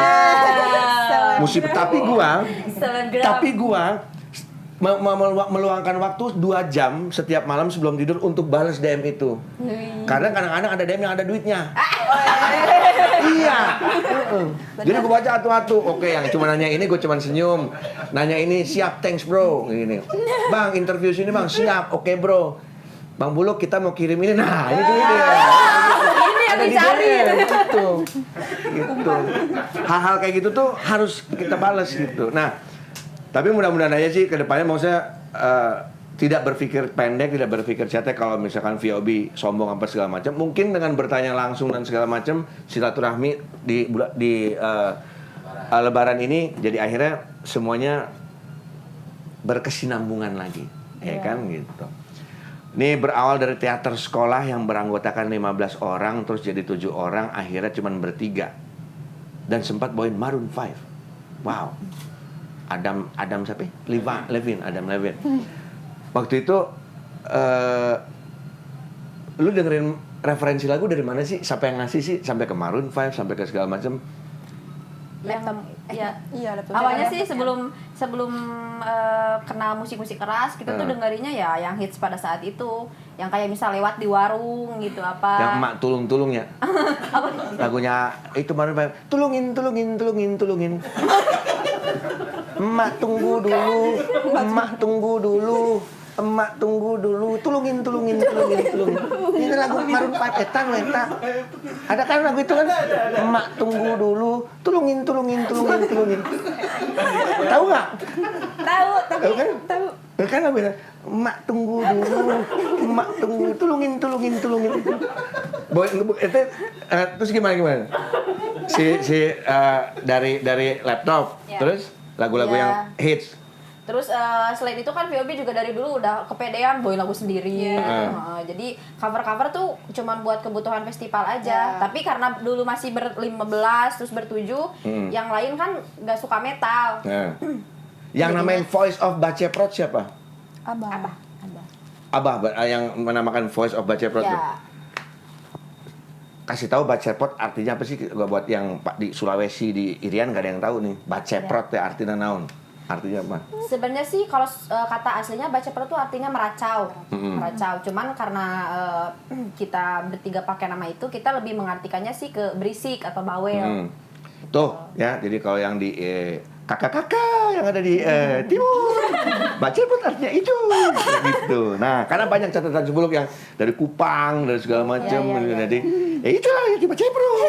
Tapi gue meluangkan waktu 2 jam setiap malam sebelum tidur untuk balas DM itu. Karena kadang-kadang ada DM yang ada duitnya. Iya. Jadi gue baca atu-atu. Oke, yang cuma nanya ini gue cuma senyum. Nanya ini siap, thanks bro. Gini. Bang, interview sini bang, siap. Oke bro. Bang Buluk kita mau kirim ini. Nah, ini duitnya. Ini yang dicari. Gitu. Hal-hal kayak gitu tuh harus kita balas gitu. Nah, tapi mudah-mudahan aja sih kedepannya maksudnya tidak berpikir pendek, tidak berpikir cetek kalau misalkan VOB sombong apa segala macam. Mungkin dengan bertanya langsung dan segala macam silaturahmi di Lebaran ini jadi akhirnya semuanya berkesinambungan lagi, ya kan gitu. Ini berawal dari teater sekolah yang beranggotakan 15 orang terus jadi 7 orang, akhirnya cuma bertiga. Dan sempat bawain Maroon 5. Wow. Adam siapa? Levin. Waktu itu lu dengerin referensi lagu dari mana sih? Siapa yang ngasih sih? Sampai ke Maroon 5, sampai ke segala macam. Laptop. Iya, laptop. Awalnya sih sebelum kenal musik-musik keras kita tuh dengerinnya ya yang hits pada saat itu, yang kayak misal lewat di warung gitu apa. Yang emak tulung ya. Lagunya itu Maroon 5. Tulungin. Emak tunggu dulu. Tulungin. Ini lagu Maroon 5 etan. Ada kan lagu itu kan? Emak tunggu dulu. Tulungin. Tahu nggak? Tahu kan? Kan lagu itu. Emak tunggu dulu. Tulungin. Boy, itu terus gimana? Dari laptop. Terus lagu-lagu yang hits. Terus selain itu kan VOB juga dari dulu udah kepedean bawain lagu sendiri. Jadi cover-cover tuh cuman buat kebutuhan festival aja. Tapi karena dulu masih ber-15 terus ber-7, yang lain kan nggak suka metal. Yang namain Voice of Baceprot siapa? Abah yang menamakan Voice of Baceprot tuh. Kasih tahu Baceprot artinya apa sih? Buat yang Pak di Sulawesi di Irian gak ada yang tahu nih. Baceprot ya artinya naon? Artinya apa? Sebenarnya sih kalau kata aslinya Baceprot tuh artinya meracau. Meracau. Cuman karena kita bertiga pakai nama itu, kita lebih mengartikannya sih ke berisik atau bawel. Tuh ya, jadi kalau yang di kakak-kakak yang ada di timur, Baceprot artinya itu gitu. Nah, karena banyak catatan sebelum yang dari Kupang, dari segala macam, jadi itulah yang di Baceprot.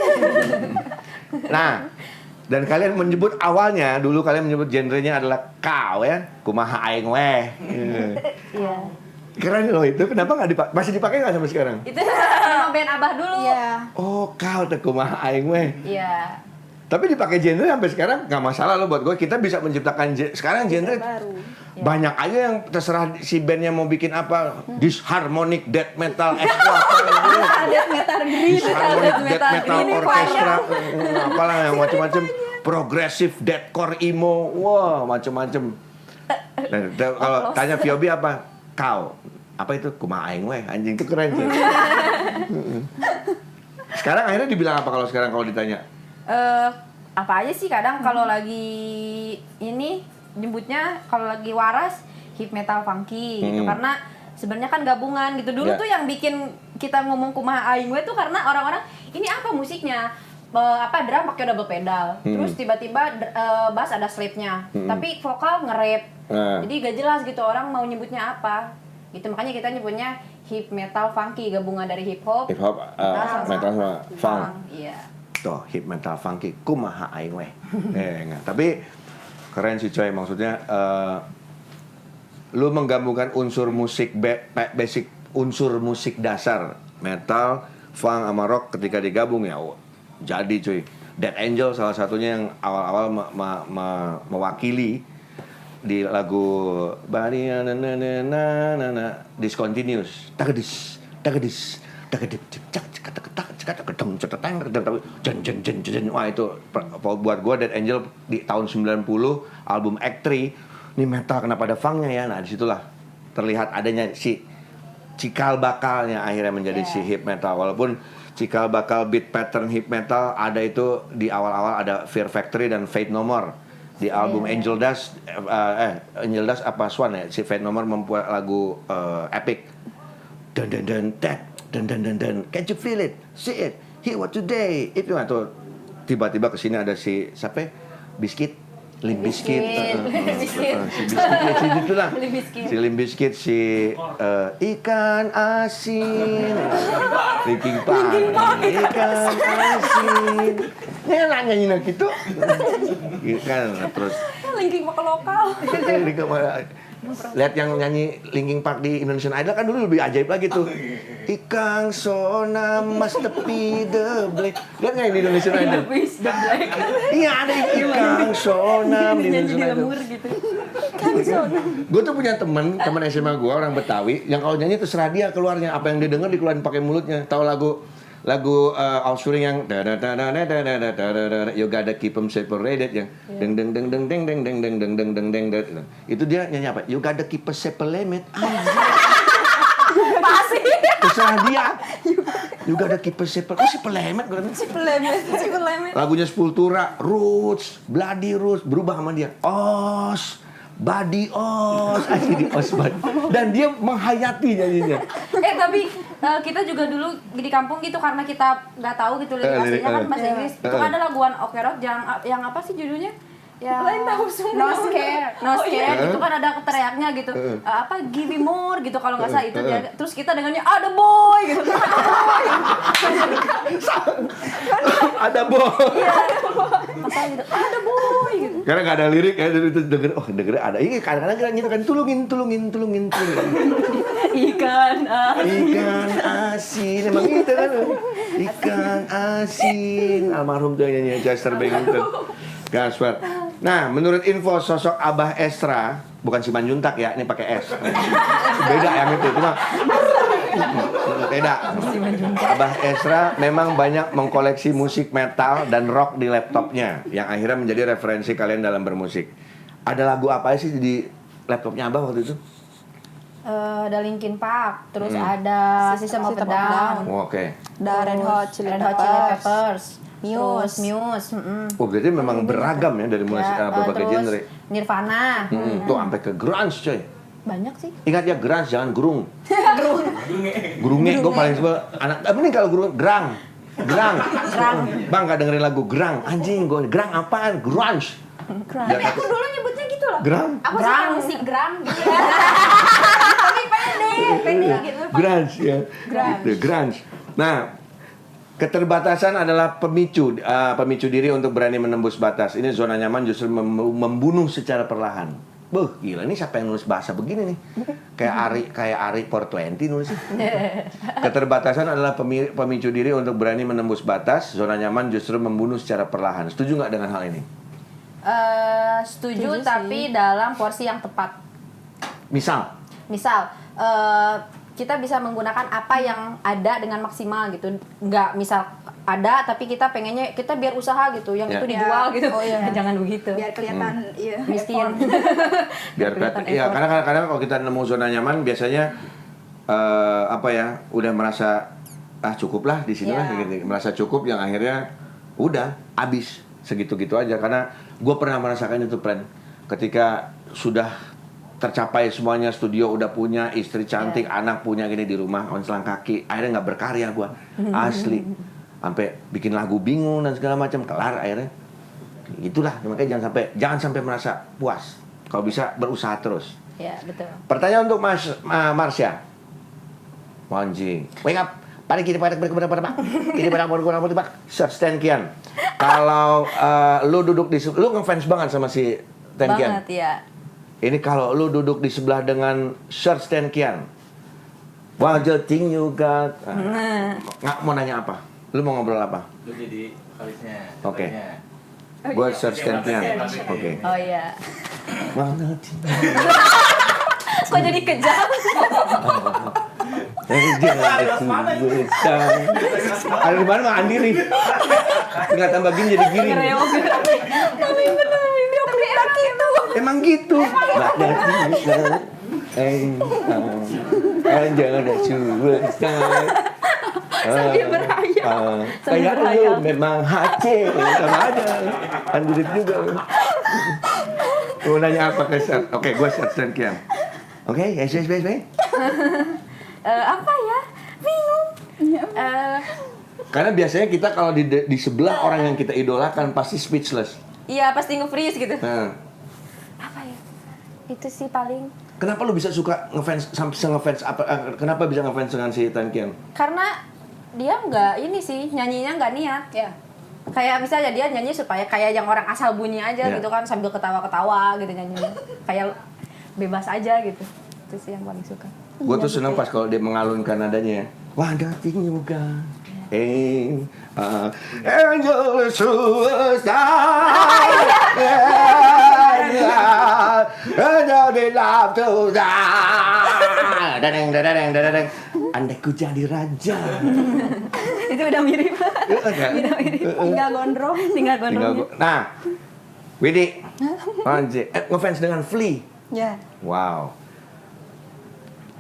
Nah, dan kalian menyebut awalnya, dulu kalian menyebut genrenya adalah kau ya, kumaha aing weh. Iya. Keren loh itu, kenapa nggak dipakai? Masih dipakai nggak sampai sekarang? Itu nama band Abah dulu. Iya. Oh, kau teh kumaha aing weh. Iya. Tapi dipakai genre sampai sekarang nggak masalah loh buat gue. Kita bisa menciptakan sekarang genre baru. banyak aja yang terserah si bandnya mau bikin apa. Disharmonic death metal, Death metal green. Disharmonic death metal Ini orchestra, apalah yang macam-macam. Progressive deathcore emo, wah macam-macam. Kalau tanya VOB apa? Kau apa itu? Kumaha aing weh, anjing itu keren sih. Sekarang akhirnya dibilang apa kalau sekarang kalau ditanya? Apa aja sih kadang kalau lagi ini nyebutnya kalau lagi waras hip metal funky gitu karena sebenarnya kan gabungan gitu dulu tuh yang bikin kita ngomong kumaha aing we tuh karena orang-orang ini apa musiknya drum pakai double pedal terus tiba-tiba bass ada slapnya tapi vokal nge-rap jadi gak jelas gitu orang mau nyebutnya apa gitu makanya kita nyebutnya hip metal funky gabungan dari hip hop metal sama funk. Iya. Tuh, hip metal funky, kumaha aing weh. Enggak. Tapi keren sih coy, maksudnya lu menggabungkan unsur musik basic, unsur musik dasar metal, funk sama rock ketika digabung ya jadi cuy. Dead Angel salah satunya yang awal-awal mewakili di lagu Discontinuous. Tagedis. Keteng ceteteng tapi jen. Wah itu buat gue Dead Angel di tahun 90 album Act 3 ini metal kenapa ada funknya ya. Nah disitulah terlihat adanya si cikal bakalnya akhirnya menjadi si hip metal. Walaupun cikal bakal beat pattern hip metal ada itu di awal-awal ada Fear Factory dan Faith No More di album Angel Dust Angel Dust apa Swan ya, si Faith No More membuat lagu epic dan can't you feel it, see it, hear what today if you want. Tuh tiba-tiba kesini ada si siapa ya? Limp Bizkit si itulah si Limp Bizkit si ikan asin Linkin Park ikan asin ya nyanyiin gitu kan terus Linkin Park lokal. lihat yang nyanyi Linkin Park di Indonesian Idol kan dulu lebih ajaib lagi tuh. Ikang sona mas tepi the black. Lihat nggak di Indonesian Idol? Iya ada Ikang sona di Indonesian Idol. Gue tuh punya teman SMA gue orang Betawi yang kalau nyanyi terserah dia keluarnya apa yang dia dengar dikeluarin pakai mulutnya. Tahu lagu Offspring yang you gotta keep them separated yang deng deng deng deng deng deng deng deng deng deng deng deng deng itu dia nyanyi apa? You gotta keep us separated. Pasti. Terserah dia. You gotta keep us separated. Sipelemet. Lagunya Sepultura, Roots, Bloody Roots berubah sama dia. Body Os, asli di Os Body. Dan dia menghayati nyanyinya. Tapi kita juga dulu di kampung gitu karena kita nggak tahu gitu lirik aslinya kan bahasa Inggris. Itu ada laguan Oke Rock yang apa sih judulnya? Ya, Lain tahu semua. No scare gitu kan ada teriaknya gitu. Apa give me more gitu kalau nggak salah itu dia. Terus kita dengannya ada boy gitu. Ada boy. Pasal gitu. Ada boy gitu. Karena nggak ada lirik ya, itu denger ada. Ini kadang-kadang kita gitu kan tulungin. Ikan Ikan asin, emang gitu kan? Ikan asin, almarhum tuh yang nyanyi Chester Bennington. Gasper. Nah, menurut info sosok Abah Estra, bukan Simanjuntak ya, ini pakai S. Beda yang itu, cuma beda. Abah Estra memang banyak mengkoleksi musik metal dan rock di laptopnya, yang akhirnya menjadi referensi kalian dalam bermusik. Ada lagu apa sih di laptopnya Abah waktu itu? Ada Linkin Park, terus ada System of a Down, Oke. Ada Red Hot Chili Peppers, Muse. Oh, berarti memang beragam ya dari mulai berbagai terus genre. Nirvana. Tuh sampai ke grunge coy. Banyak sih. Ingat ya grunge jangan grung. Grunge gue paling sebel anak mending kalau grang. Bang gak dengerin lagu grang. Anjing gue grang apaan? Grunge. Tapi aku dulu nyebutnya gitu loh. Grang. Aku suka musik gram gitu. Tapi pede gitu. Grunge ya. Grunge. Nah, keterbatasan adalah pemicu diri untuk berani menembus batas. Ini zona nyaman justru membunuh secara perlahan. Gila ini siapa yang nulis bahasa begini nih? Kayak Ari 420 nulis. Keterbatasan adalah pemicu diri untuk berani menembus batas. Zona nyaman justru membunuh secara perlahan. Setuju nggak dengan hal ini? Setuju tapi dalam porsi yang tepat. Misal, kita bisa menggunakan apa yang ada dengan maksimal gitu. Nggak misal ada tapi kita pengennya kita biar usaha gitu, yang itu dijual gitu. Jangan begitu. Biar kelihatan Miskin. biar kelihatan. Iya, karena kadang-kadang kalau kita nemu zona nyaman biasanya udah merasa cukup lah di sini lah gitu. Merasa cukup yang akhirnya udah habis segitu-gitu aja. Karena gue pernah merasakan itu, Pren. Ketika sudah tercapai semuanya, studio udah punya, istri cantik, anak punya gini di rumah, oncelang kaki, akhirnya nggak berkarya gua, asli, sampai bikin lagu bingung dan segala macam, kelar akhirnya. Itulah, makanya jangan sampai merasa puas. Kalau bisa berusaha terus. Ya betul. Pertanyaan untuk Marsha. Anjing, wake up. Paling kiri pada search Ten Kian. Kalau lu duduk di lu ngefans banget sama si Ten Kian. Banget ya. Ini kalau lu duduk di sebelah dengan Search Ten Kian, what you think you got? Nggak mau nanya apa? Lu mau ngobrol apa? Lu jadi vokalisnya. Oke. Buat Search Ten Kian. Oke. Oh iya. What you think? Kok jadi kejam? Ada di mana mah Andiri. Nggak tambah gini jadi giring. Emang gitu. Jangan ada superstar. Sambil berhayal. Kayak lu memang hati sama aja. Andiri juga. Mau nanya apa ke Seth? Oke, gue Seth dan Kian. Oke, yes. Apa ya? Bingung. Karena biasanya kita kalau di sebelah orang yang kita idolakan pasti speechless. Iya, pasti nge-freeze gitu. Nah, Apa ya? Itu sih paling. kenapa lu bisa suka ngefans sampai ngefans apa? Kenapa bisa ngefans dengan si Tan Kian? Karena dia nggak ini sih, nyanyinya nggak niat. Ya. Kayak misalnya dia nyanyi supaya kayak yang orang asal bunyi aja Ya. gitu kan, sambil ketawa-ketawa gitu nyanyinya. Kayak bebas aja gitu. Itu sih yang paling suka. Gue tuh senang pas kalau dia mengalunkan nadanya. Wah, dating juga. Angel superstar. Love to die. Dadeng. Andai ku jadi raja. Itu udah mirip. Tinggal gondrong. Tinggal Tinggal gondrongnya. gua. Nah, Widi, anjir, ngefans dengan Flea. Ya. Wow.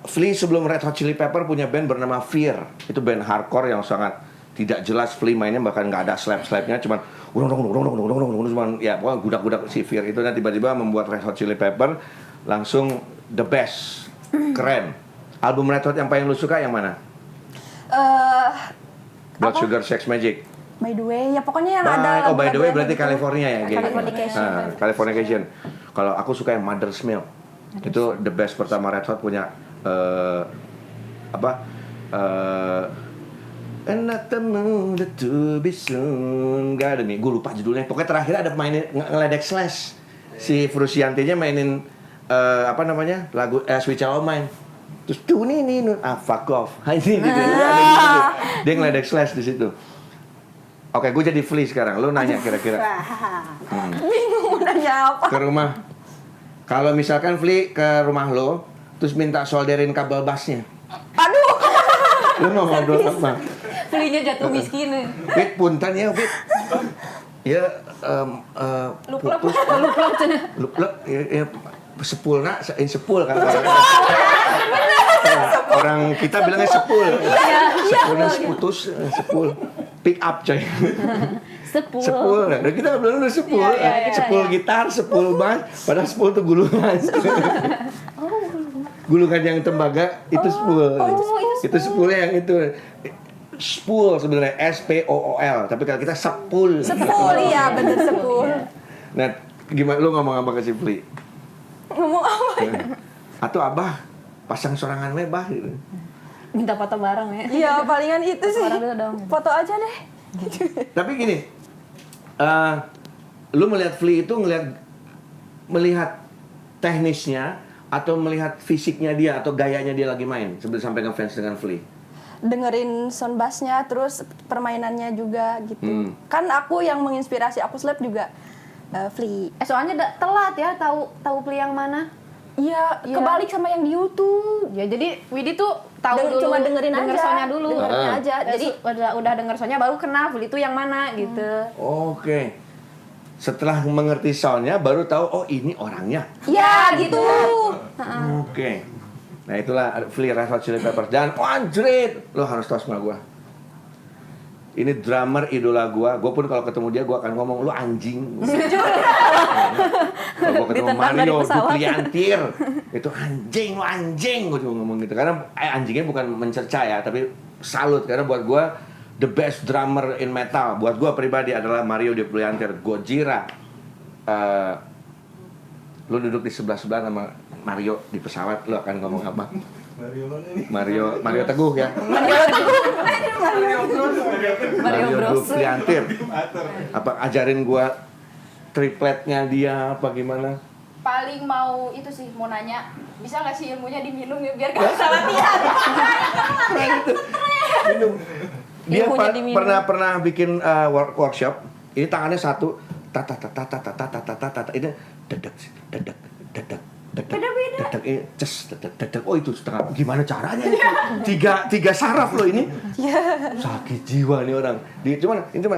Flea sebelum Red Hot Chili Pepper punya band bernama Fear. Itu band hardcore yang sangat tidak jelas. Flea mainnya bahkan nggak ada slap-slapnya, cuman cuman ya pokoknya gudak-gudak si Fear itu. Dan tiba-tiba membuat Red Hot Chili Pepper langsung the best, keren. Album Red Hot yang paling lu suka yang mana? Blood Sugar Sex Magic. By the way, ya pokoknya yang ada. By the way lagu-lagu berarti yang gitu. California ya, geng. Californication. Californication. Kalau aku suka yang Mother's Milk. Itu the best pertama Red Hot punya And not the mood to be soon. Gak ada nih, gue lupa judulnya. Pokoknya terakhir ada mainin ngeledek Slash. Si Frusciante-nya mainin apa namanya lagu Sweet Child O' Mine. Terus tuh nih fuck off. Ini gitu. Dia ngeledek Slash di situ. Oke, gue jadi Flea sekarang. Lu nanya kira-kira Bingung mau nanya apa. ke rumah. Kalau misalkan Flea ke rumah lo, terus minta solderin kabel bassnya. Aduh. Lu mau ngobrol apa? Belinya jatuh miskin. Wit, punten ya, Wit. Ya, putus. Luplek. Ya, sepul kan. Orang kita bilangnya sepul. Sepulnya putus, sepul. Pick up, coy. Sepul. Nah, kita bilang sepul. Sepul gitar, sepul bass. Padahal sepul tuh gulungan. Gulungan yang tembaga itu sepul. Itu sepulnya yang itu. Spool sebenarnya SPOOL, tapi kalau kita sepul. Sepul, iya bener sepul. Nah, gimana lu ngomong apa ke si Flea? Ngomong apa ya? Atau abah pasang sorangan mebah gitu. Minta foto bareng ya. Iya, palingan itu sih. Foto dulu dong. Foto aja deh. Tapi gini, lu melihat Flea itu melihat teknisnya atau melihat fisiknya dia atau gayanya dia lagi main sebelum sampai ngefans dengan Flea? Dengerin sound bass-nya, terus permainannya juga gitu. Kan aku yang menginspirasi aku slap juga Flea. Soalnya telat ya tahu Flea yang mana. Iya, kebalik sama yang di YouTube. Ya jadi Widi tuh tahu dulu Cuma dengerin denger aja. soundnya dulu. Dengerin aja. Jadi Jadi udah denger soundnya baru kenal Flea itu yang mana gitu. Oke. Setelah mengerti soundnya baru tahu oh ini orangnya. ya gitu. Oke. Nah itulah Flea Red Hot Chili Peppers. Dan anjrit, lo harus tahu sama gue. Ini drummer idola gue. Gue pun kalau ketemu dia gue akan ngomong lo anjing. Kalau gue ketemu Ditendang dari Mario pesawat. Dupliantir, itu anjing lo anjing. Gue cuma ngomong gitu. Karena anjingnya bukan mencerca ya, tapi salut. Karena buat gue the best drummer in metal. Buat gue pribadi adalah Mario Dupliantir. Gojira. Lo duduk di sebelah-sebelah sama Mario di pesawat, lo akan ngomong apa? Mario Teguh ya. Mario Dupliantir. Apa ajarin gua tripletnya dia apa gimana? Paling mau itu sih mau nanya, bisa nggak sih ilmunya diminum ya biar gak usah latihan. Minum. Dia Ilmunya diminum. pernah bikin workshop. Ini tangannya satu, tata ini dedek. Beda-beda. Oh itu setengah. Gimana caranya? Tiga saraf loh ini. Sakit jiwa nih orang. Cuman ini cuma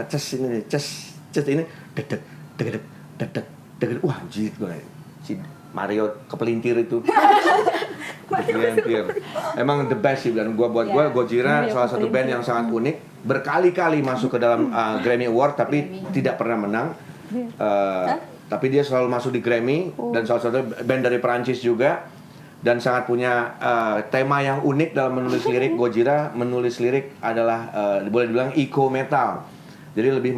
ces ini ces ini dedek. Wah anjir gue. Si Mario kepelintir itu. Kepelintir. Emang the best sih dan buat gua Gojira salah satu band yang sangat unik, berkali-kali masuk ke dalam Grammy Award tapi tidak pernah menang. Tapi dia selalu masuk di Grammy dan salah satu band dari Perancis juga dan sangat punya tema yang unik dalam menulis lirik. Gojira menulis lirik adalah boleh dibilang eco metal. Jadi lebih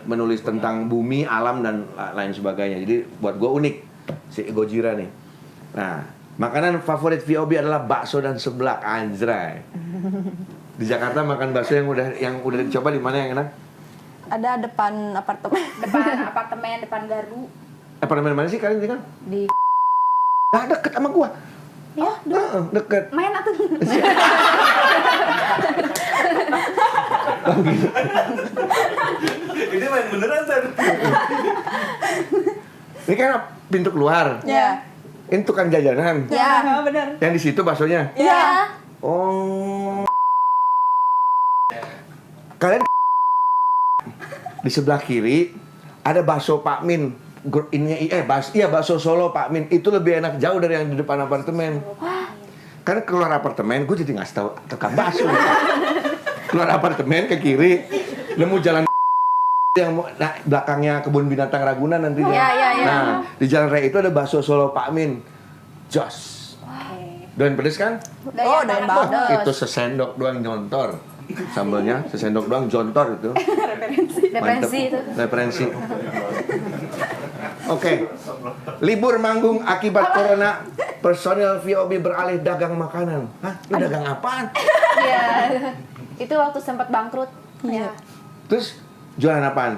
menulis tentang bumi, alam dan lain sebagainya. Jadi buat gua unik si Gojira nih. Nah, makanan favorit VOB adalah bakso dan seblak, anjray. Di Jakarta makan bakso yang udah dicoba di mana yang enak? Ada depan apartemen. depan Garu. Apartemen mana sih kalian kan? Di Nah, deket sama gua. Ya, Deket. main atuh. Ini main beneran kan? Ini kan pintu keluar. Ya. Ini tukang jajanan. Ya. benar. Yang di situ baksonya. Ya. Oh. Kalian di sebelah kiri ada bakso Pak Min. Bakso Solo Pak Min. Itu lebih enak jauh dari yang di depan apartemen. Karena keluar apartemen, gue jadi ngasih tahu tukang bakso. Keluar apartemen ke kiri, nemu jalan yang belakangnya kebun binatang Ragunan nantinya. Iya. Nah, di jalan raya itu ada bakso Solo Pak Min. Jos. Doain pedes kan? Oh, dan banget. Itu sesendok doang jontor. Sambelnya sesendok doang jontor itu. referensi itu. Referensi. Oke. Libur manggung akibat corona, personel VOB beralih dagang makanan. Hah? Lu dagang apaan? Iya. Itu waktu sempat bangkrut. Iya. Terus jualan apaan?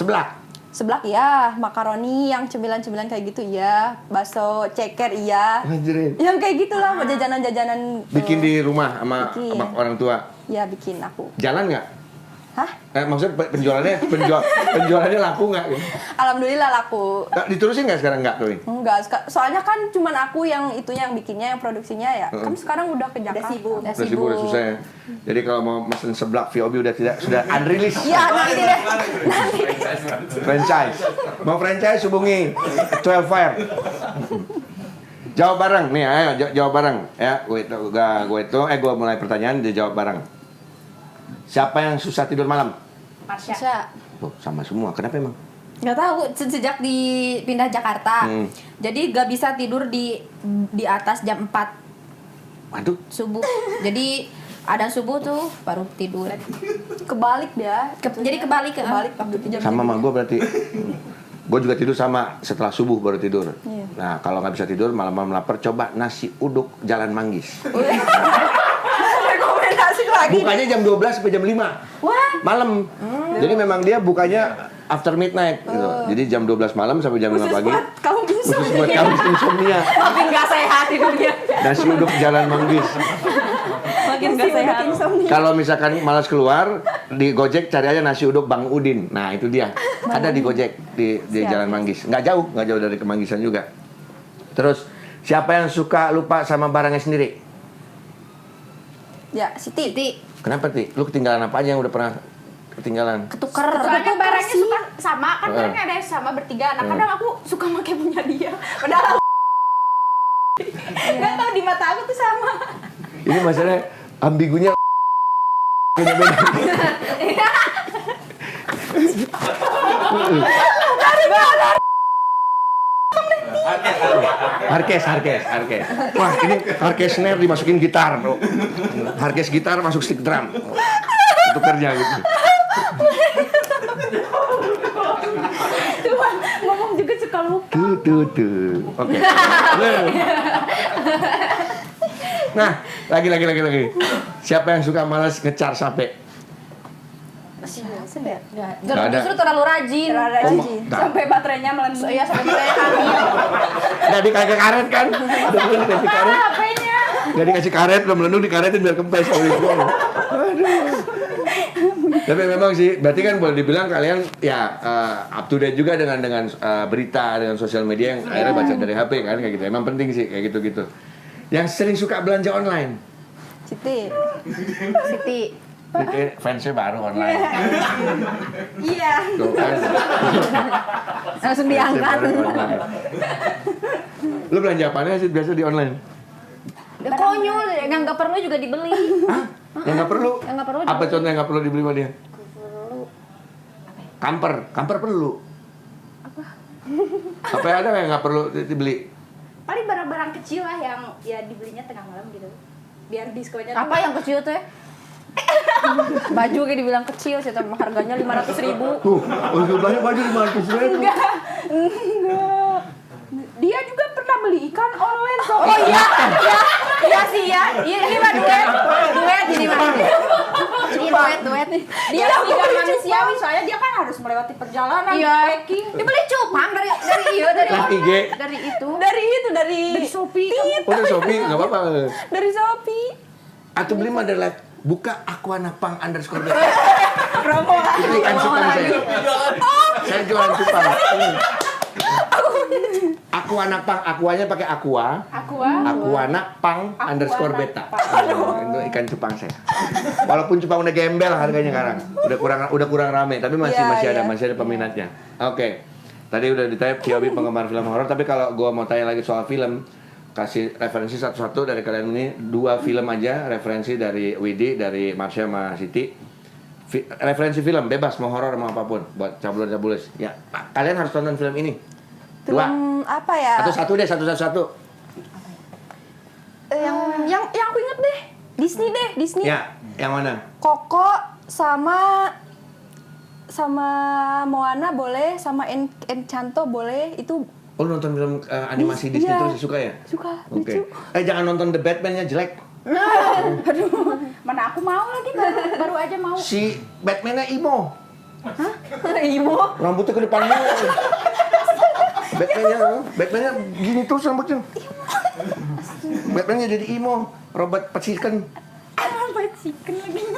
Seblak. Seblak ya, makaroni yang cemilan-cemilan kayak gitu ya, bakso ceker iya. Anjirin. Yang kayak gitulah, jajanan-jajanan. Bikin di rumah sama Bikin. orang tua. Ya bikin aku. Jalan nggak? Hah? Maksudnya penjualannya laku nggak? Alhamdulillah laku. Diterusin nggak sekarang nggak tuh? Enggak, soalnya kan cuman aku yang itunya yang bikinnya, yang produksinya ya. Kan sekarang udah ke Jakarta. Udah sibuk, udah susah ya. Jadi kalau mau mesen seblak VOB sudah unreleased. Iya, nanti deh. Franchise. Mau franchise hubungi 12 Fire. Jawab bareng nih, ayo jawab bareng ya. Gue mulai pertanyaan, dia jawab bareng. Siapa yang susah tidur malam? Marsha. Oh, sama semua. Kenapa emang? Nggak tahu, sejak dipindah Jakarta. Jadi nggak bisa tidur di atas jam 4 Waduh. subuh. Jadi ada subuh tuh baru tidur. Kebalik dia. Jadi kebalik waktu itu jam Sama sama gue berarti. Gue juga tidur sama setelah subuh baru tidur. Iya. Nah, kalau nggak bisa tidur malam-malam lapar, coba nasi uduk Jalan Manggis. rekomendasi lagi. Bukanya jam 12 sampai jam 5. Wah. Malam. Jadi memang dia bukanya after midnight gitu. Jadi jam 12 malam sampai jam 5 pagi. Kamu bisa. Khusus buat kamu insomnia. makin nggak sehat tidurnya. Nasi uduk Jalan Manggis. Makin gak sehat. Kalau misalkan malas keluar, di Gojek cari aja nasi uduk Bang Udin. Nah, itu dia. Ada di Gojek di Jalan Manggis. Nggak jauh dari Kemanggisan juga. Terus, siapa yang suka lupa sama barangnya sendiri? Ya, Siti. Kenapa, Ti? Lu ketinggalan apa aja yang udah pernah ketinggalan? Ketuker. Soalnya barangnya suka sama, kan barangnya ada yang sama bertiga. Nah, kadang aku suka pakai punya dia. Padahal nggak tahu di mata aku tuh sama. Ini masalahnya ambigunya punya beda. Harkes. Wah, ini Harkes snare dimasukin gitar. Harkes gitar masuk stick drum. Itu kerja gitu. Tuhan, ngomong juga suka lupa. Tuh. Oke. Nah, lagi. Siapa yang suka malas ngecar sampai? Nggak ada. Justru terlalu rajin. Sampai baterainya melendung. Iya, sampai baterainya habis. Nggak dikasih karet kan? Udah dikasih karet. HP-nya. Nggak dikasih karet, udah melendung dikaretin biar kempes. Aduh. Tapi memang sih, berarti kan boleh dibilang kalian ya up to date juga dengan berita, dengan sosial media yang akhirnya baca dari HP kan kayak gitu. Emang penting sih kayak gitu-gitu. Yang sering suka belanja online. Siti. Siti. Itu fansnya baru online. Iya. Tuh kan. Langsung diangkat. Fansnya baru online. Lu belanja apanya sih biasa di online? Udah konyol, yang nggak perlu juga dibeli. Hah? Yang nggak perlu? Yang nggak perlu Apa dibeli. contoh yang nggak perlu dibeli sama dia? Perlu. Kamper perlu. Apa ada yang nggak perlu dibeli? Paling barang-barang kecil lah yang ya dibelinya tengah malam gitu. Biar diskonnya tuh. Apa yang kecil tuh ya? Baju kayak dibilang kecil, sih harganya 500.000. Tuh, untuk belanja baju 500.000. Dia juga pernah beli ikan online kok. Oh iya, iya sih ya. Ini mah duet ini mah. Ini duet nih. Dia ikan manusiawi soalnya dia kan harus melewati perjalanan Iya. packing. Dibeli cupang dari Live IG. dari itu. Dari Shopee. Oh, dari Shopee nggak apa-apa. Dari Shopee. Atau beli mah dari live. Buka aquanapang_. Promo. Itu ikan cupang saya. Saya jualan cupang. Aquanapang, aquanya pakai aqua. Aquanapang_. Beta. Itu ikan cupang saya. Walaupun cupang udah gembel harganya sekarang. Udah kurang rame, tapi masih ada peminatnya. Oke. Tadi udah ditanya Kiobi penggemar film horor, tapi kalau gua mau tanya lagi soal film, kasih referensi satu-satu dari kalian ini, 2 film aja referensi dari Widi, dari Marsha sama Siti. Referensi film bebas mau horor mau apapun buat cabulus. Ya, kalian harus tonton film ini. 2 apa ya? atau satu deh, satu. Yang aku inget deh. Disney. Ya, yang mana? Koko sama Moana boleh, sama Encanto boleh. Itu Oh, nonton film animasi Disney Iya. terus suka ya? suka Oke. lucu. Jangan nonton The Batman-nya jelek. Mana aku mau lagi baru aja mau. Si Batman-nya emo. Imo. Rambutnya ke depan mulu. Batman-nya gini terus rambutnya. Batman-nya jadi emo. Robert Pattinson.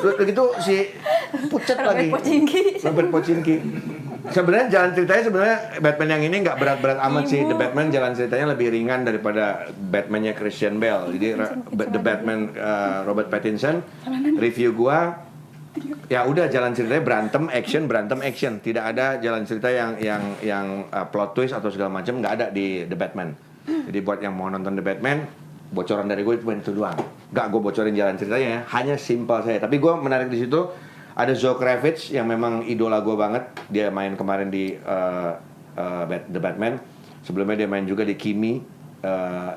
Udah gitu si pucat lagi. Robert Pochinki. Sebenarnya jalan ceritanya Batman yang ini nggak berat-berat amat sih. The Batman jalan ceritanya lebih ringan daripada Batman-nya Christian Bale. Jadi The Batman Robert Pattinson, review gua ya udah jalan ceritanya berantem action. Tidak ada jalan cerita yang plot twist atau segala macam, nggak ada di The Batman. Jadi buat yang mau nonton The Batman, bocoran dari gue itu doang. Nggak gue bocorin jalan ceritanya ya, hanya simpel saya. Tapi gue menarik di situ ada Zoe Kravitz yang memang idola gue banget. Dia main kemarin di The Batman. Sebelumnya dia main juga di Kimi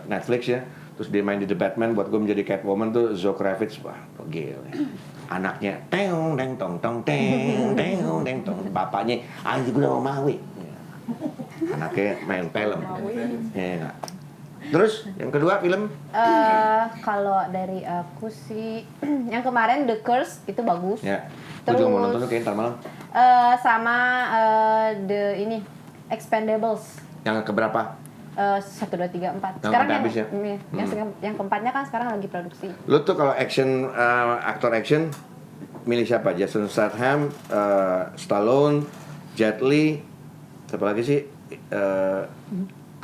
Netflix ya. Terus dia main di The Batman. Buat gue menjadi Catwoman tuh Zoe Kravitz, wah gila. Anaknya teong deng tong tong teong deng tong. Bapaknya anjing gue mau mawi. Anaknya main film. Ya. Terus yang kedua film Kalau dari aku sih yang kemarin The Curse itu bagus. ya. Gue juga mau nonton tuh kayaknya ntar malam. Sama ini Expendables. Yang keberapa? 1, 2, 3, 4. Yang Sekarang sampai habis ya? yang keempatnya kan sekarang lagi produksi. Lu tuh kalau action aktor action milih siapa? Jason Statham, Stallone, Jet Li, siapa lagi sih?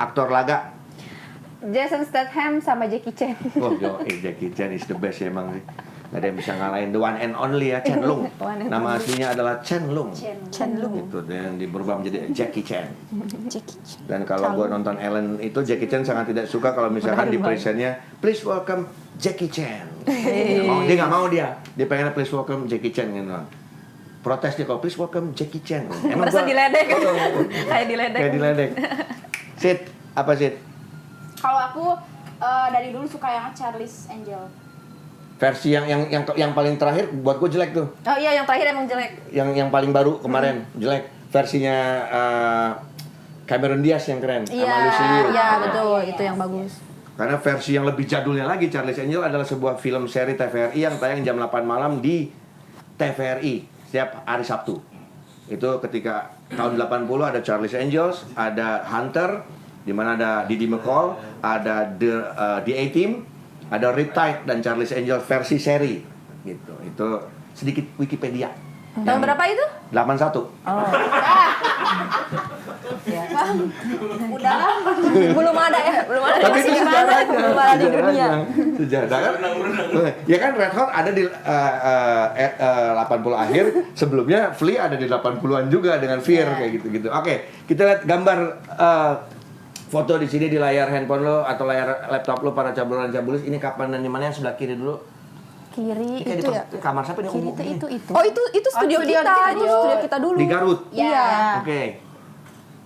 Aktor laga. Jason Statham sama Jackie Chan. Oh, Jackie Chan is the best ya emang sih. Gak ada yang bisa ngalahin the one and only ya, Chen Lung. One and Nama aslinya adalah Chen Lung. Chen Lung. Itu dan berubah menjadi Jackie Chan. Jackie Chan. Dan kalau gue nonton Ellen itu Jackie Chan sangat tidak suka kalau misalkan di presentnya please welcome Jackie Chan. Dia nggak mau dia pengen please welcome Jackie Chan gitu. Protes dia kalau please welcome Jackie Chan. Emang Merasa gua- diledek. Betul. Kayak diledek. Kayak diledek. Sid, apa Sid? Kalau aku dari dulu suka yang Charlie's Angel. Versi yang paling terakhir buat gue jelek tuh. Oh iya, yang terakhir emang jelek. Yang paling baru kemarin jelek. Versinya Cameron Diaz yang keren sama Lucy Liu. Iya betul, itu yang bagus. Karena versi yang lebih jadulnya lagi, Charlie's Angel adalah sebuah film seri TVRI yang tayang jam 8 malam di TVRI setiap hari Sabtu. Itu ketika tahun 80 ada Charlie's Angels, ada Hunter, di mana ada Didi McCall, ada The A-Team, ada Riptide dan Charlie's Angels versi seri gitu. Itu sedikit Wikipedia. Tahun berapa itu? 81. Udah Belum ada ya, belum ada Tapi itu di mana, sejarahnya. belum ada di dunia. Sejarah kan? Ya kan Red Hot ada di 80 akhir, sebelumnya Flea ada di 80-an juga dengan Fear kayak gitu-gitu. Oke, kita lihat gambar foto di sini di layar handphone lo atau layar laptop lo para cabulan-cabulis. Ini kapan dan di mana? Yang sebelah kiri dulu. Kiri Ini kayak itu di ya? kamar siapa nih? Kiri Ungu ini? itu. Oh itu studio studio kita, kita itu dulu. studio kita dulu. Di Garut. Iya. Oke.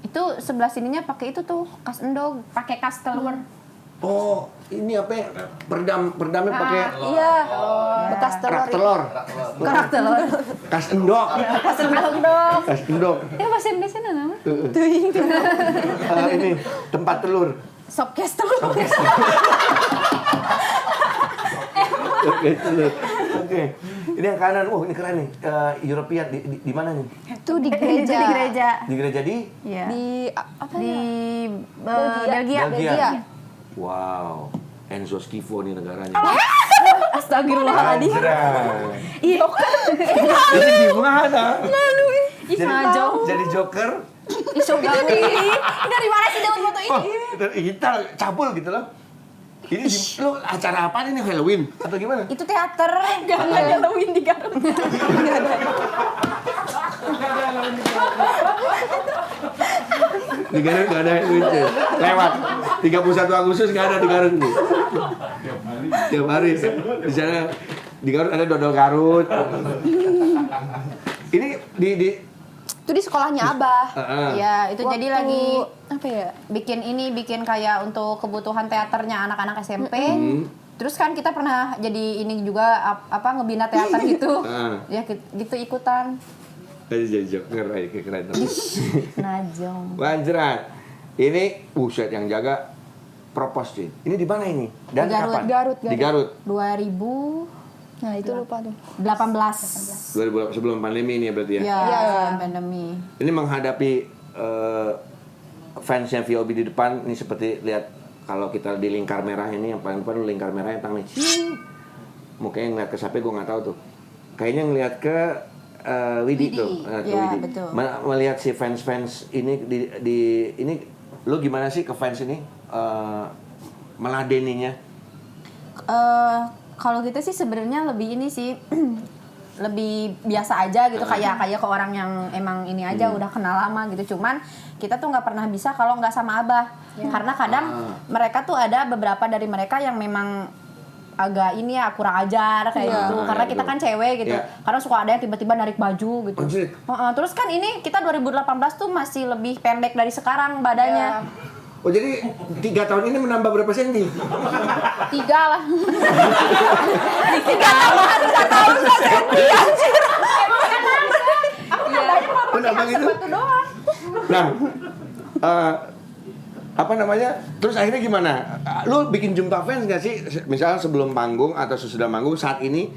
Itu sebelah sininya pakai itu tuh kas endog, pakai kas telur. Oh, ini apa ya? Peredamnya pakai Iya. Bekas telur. kerak telur. Kerak telur. Kas endok. Kas endog. Kas endok. Ya bahasa Indonesia nama? Ini tempat telur. Sop kes telur. Oke, telur. Oke. Ini yang kanan. Oh, ini keren nih. European di mana nih? Itu di gereja. Di gereja. Di gereja di Iya. Apa Di ya? Belgia. Wow. Enzo Schifo nih negaranya. Astagfirullahaladzim. Anjray. Iya. Ini di mana? Jadi Joker. Iso banget. Dari mana sih dapat foto ini? Oh, kita cabul gitu loh. Ini lo acara apa nih, Halloween atau gimana? itu teater. Gak ada Halloween di Garut. Di Garut nggak ada Halloween cuy. Lewat 31 Agustus nggak ada di Garut nih. Tiap hari. Di sana di Garut ada dodol Garut. Ini di Itu di sekolahnya Abah. Iya, itu jadi Waktu- lagi apa ya? bikin kayak untuk kebutuhan teaternya anak-anak SMP. Terus kan kita pernah jadi ini juga apa ngebina teater gitu. Ya gitu ikutan. jadi Joker kayak keren. Najong. Wanjrat. Ini buset yang jaga propos cuy. Ini di mana ini? Dan Di Garut. kapan? Garut. Di Garut. 2018. Nah, itu lupa tuh. 2000 sebelum pandemi ini ya berarti ya. Ya, Iya. sebelum pandemi. Ini menghadapi fansnya VOB di depan. Ini seperti lihat kalau kita di lingkar merah ini yang paling depan lingkar merah yang tangan mukanya ngeliat ke siapa gue nggak tahu tuh. Kayaknya ngeliat ke Widi tuh. Ngeliat ke Iya, Widi. betul. Melihat si fans ini di ini lu gimana sih ke fans ini meladeninya? Kalau gitu sih sebenarnya lebih ini sih lebih biasa aja gitu kayak ke orang yang emang ini aja udah kenal lama gitu. Cuman kita tuh nggak pernah bisa kalau nggak sama Abah. Karena kadang mereka tuh ada beberapa dari mereka yang memang agak ini ya kurang ajar kayak gitu. Karena kita kan cewek gitu. Karena suka ada yang tiba-tiba narik baju gitu. Terus kan ini kita 2018 tuh masih lebih pendek dari sekarang badannya. Oh jadi 3 tahun ini menambah berapa senti? 3 lah. 3 tahun 1 senti anjir. Menambah gitu? Nah, apa namanya? Terus akhirnya gimana? Lu bikin jumpa fans gak sih? Misalnya sebelum panggung atau sesudah manggung saat ini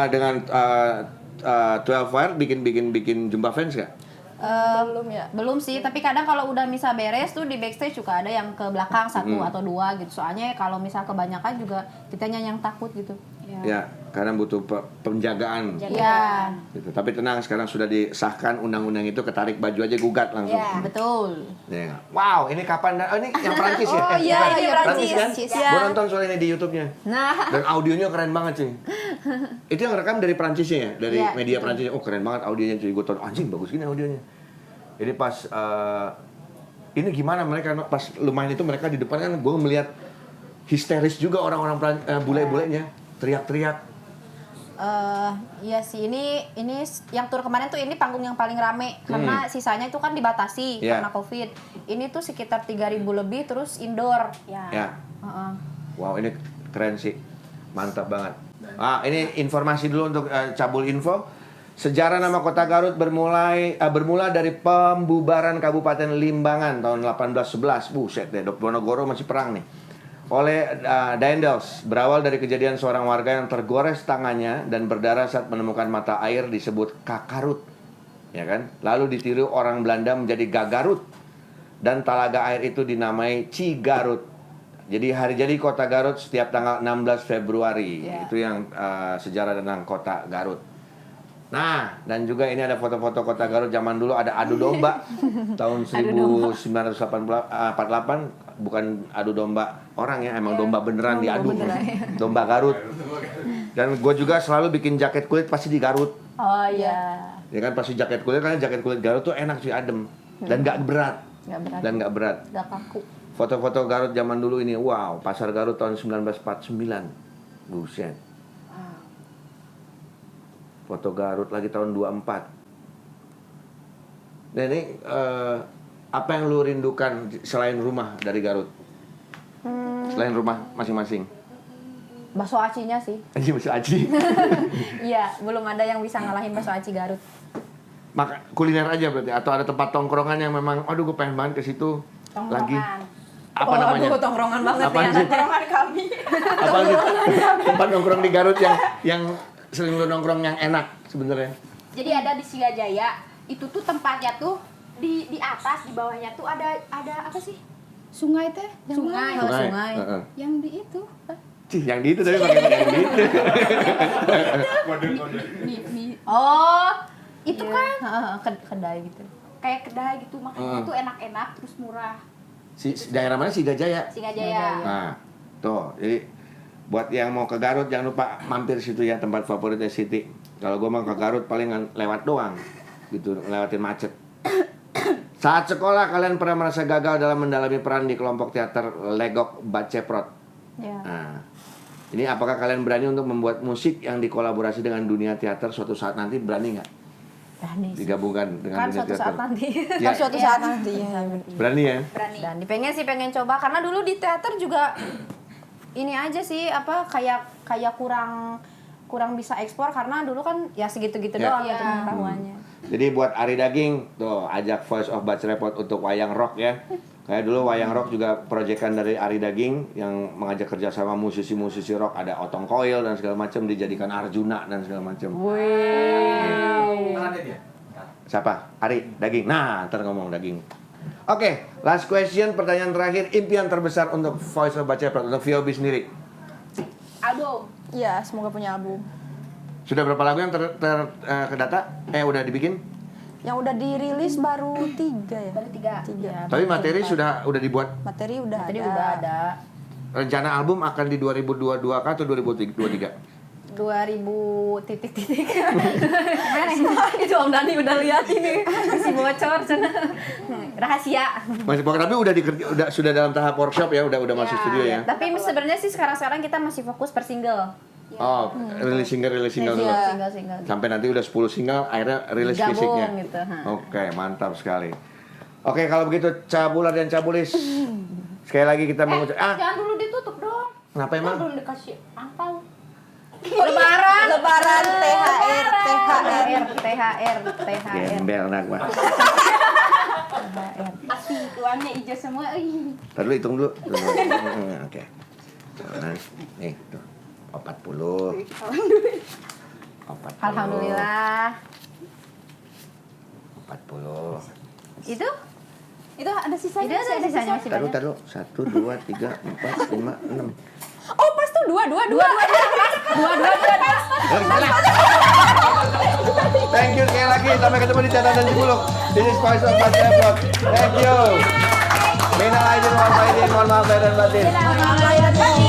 dengan 12 Fire bikin jumpa fans gak? Belum ya. Belum sih, tapi kadang kalau udah misal beres tuh di backstage juga ada yang ke belakang 1 atau 2 gitu. Soalnya kalau misal kebanyakan juga kitanya yang takut gitu. Ya, karena butuh penjagaan. Iya, Gitu. Tapi tenang, sekarang sudah disahkan undang-undang itu, ketarik baju aja gugat langsung. betul. Ya, nggak? Wow, ini kapan? Oh, ini yang Perancis ya? Oh, iya, bukan? iya, Perancis kan? Perancis. Gue nonton soal ini di YouTube-nya. Nah, Dan audionya keren banget cuy. Itu yang rekam dari Perancisnya ya? Dari Iya, media betul. Perancisnya. Oh keren banget audionya cuy. Gue tonton, anjing bagus gini audionya. Jadi pas ini gimana mereka pas lumayan itu mereka di depan kan gue melihat histeris juga orang-orang bule-bulenya teriak-teriak. iya sih ini yang tur kemarin tuh ini panggung yang paling rame karena sisanya itu kan dibatasi karena Covid. Ini tuh sekitar 3.000 lebih terus indoor. Ya. Wow, ini keren sih. Mantap banget. Ini informasi dulu untuk Cabul Info. Sejarah nama kota Garut bermula dari pembubaran Kabupaten Limbangan tahun 1811. Buset deh, Diponegoro masih perang nih. Oleh Daendels, berawal dari kejadian seorang warga yang tergores tangannya dan berdarah saat menemukan mata air disebut Kakarut. Ya kan? Lalu ditiru orang Belanda menjadi Gagarut. Dan talaga air itu dinamai Cigarut. Jadi hari jadi kota Garut setiap tanggal 16 Februari. Itu yang sejarah tentang kota Garut. Nah, dan juga ini ada foto-foto kota Garut zaman dulu, ada adu domba tahun 1948, bukan adu domba orang ya, emang domba beneran diadu. Domba Garut. Dan gue juga selalu bikin jaket kulit pasti di Garut. Oh iya. Ya kan pasti jaket kulit, karena jaket kulit Garut tuh enak sih, adem dan nggak berat. Nggak berat. Nggak kaku. Foto-foto Garut zaman dulu ini, wow, pasar Garut tahun 1949. Buset. Foto Garut lagi tahun 24. Nah ini apa yang lu rindukan selain rumah dari Garut? Selain rumah masing-masing. Bakso acinya sih. Aci bakso aci. Iya, belum ada yang bisa ngalahin bakso aci Garut. Maka kuliner aja berarti, atau ada tempat tongkrongan yang memang, aduh gue pengen banget ke situ lagi. Apa namanya? Aduh, tongkrongan banget Apaan ya. sih? Tongkrongan kami. Apa sih? Tempat nongkrong di Garut yang sering lu nongkrong yang enak sebenarnya. Jadi ada di Sigajaya, itu tuh tempatnya tuh di atas, di bawahnya tuh ada apa sih? Sungai teh? Sungai. Sungai. Heeh. Yang di itu. Cih, yang di itu tadi pakai yang di itu. Oh, itu kan Kedai gitu. kayak kedai gitu, makanya tuh enak-enak terus murah. Daerah mana sih Gajaya? Sigajaya. Nah, tuh, jadi buat yang mau ke Garut jangan lupa mampir situ ya, tempat favoritnya Siti. Kalau gue mau ke Garut paling lewat doang, gitu, lewatin macet. Saat sekolah kalian pernah merasa gagal dalam mendalami peran di kelompok teater Legok Baceprot. Ya. Nah, ini apakah kalian berani untuk membuat musik yang dikolaborasi dengan dunia teater suatu saat nanti, berani nggak? Berani sih. Digabungkan dengan Kan dunia suatu teater. saat nanti. Ya, Suatu saat nanti ya. berani ya? Berani. Dan pengen coba karena dulu di teater juga ini aja sih apa kayak kurang bisa ekspor karena dulu kan ya segitu-gitu Ya. doang gitu pengetahuannya. Jadi buat Ari Daging, tuh ajak Voice of Baca Report untuk wayang rock ya. Kayak dulu wayang rock juga proyekan dari Ari Daging yang mengajak kerjasama musisi-musisi rock, ada Otong Koil dan segala macam, dijadikan Arjuna dan segala macam. Kan ada dia. Siapa? Ari Daging. Nah, ntar ngomong Daging. Oke, last question, pertanyaan terakhir, impian terbesar untuk Voice of Baca Report, untuk VOB sendiri. Album. Iya, semoga punya album. Sudah berapa lagu yang kedata? Udah dibikin? Yang udah dirilis baru 3 ya. Baru 3. 3. Tapi materi sudah dibuat. Materi udah Tadi ada. udah ada Rencana album akan di 2022 kah atau 2023? 2000 titik. Mana? Itu Om Dani udah lihat ini. Masih bocor cenah. Rahasia. Masih pokoknya, tapi sudah dalam tahap workshop ya, udah masuk studio ya. Tapi sebenarnya sih sekarang kita masih fokus per single. Oh, rilis single dulu. Single. Sampai nanti udah 10 single, akhirnya rilis Gabung fisiknya. gitu, Oke, mantap sekali. Oke, kalau begitu Cabular dan Cabulis. Sekali lagi kita mengucap Jangan dulu ditutup dong. kenapa emang? Belum dikasih angpau. Lebaran THR. Gembel nak gua. Asli uangnya hijau semua. Ntar dulu hitung dulu. Oke. Nah, nih tuh. 40. 40. Alhamdulillah. 40. Itu ada sisanya. Itu ada sisanya masih banyak. Taruh. 1, 2, 3, 4, 5, 6. Oh, pas tuh 2. Thank you sekali lagi. Sampai ketemu di catatan Cibuluk. This is Voice of Baca Report. Thank you. Minal aidin wal faidin, mohon maaf lahir dan batin. Selamat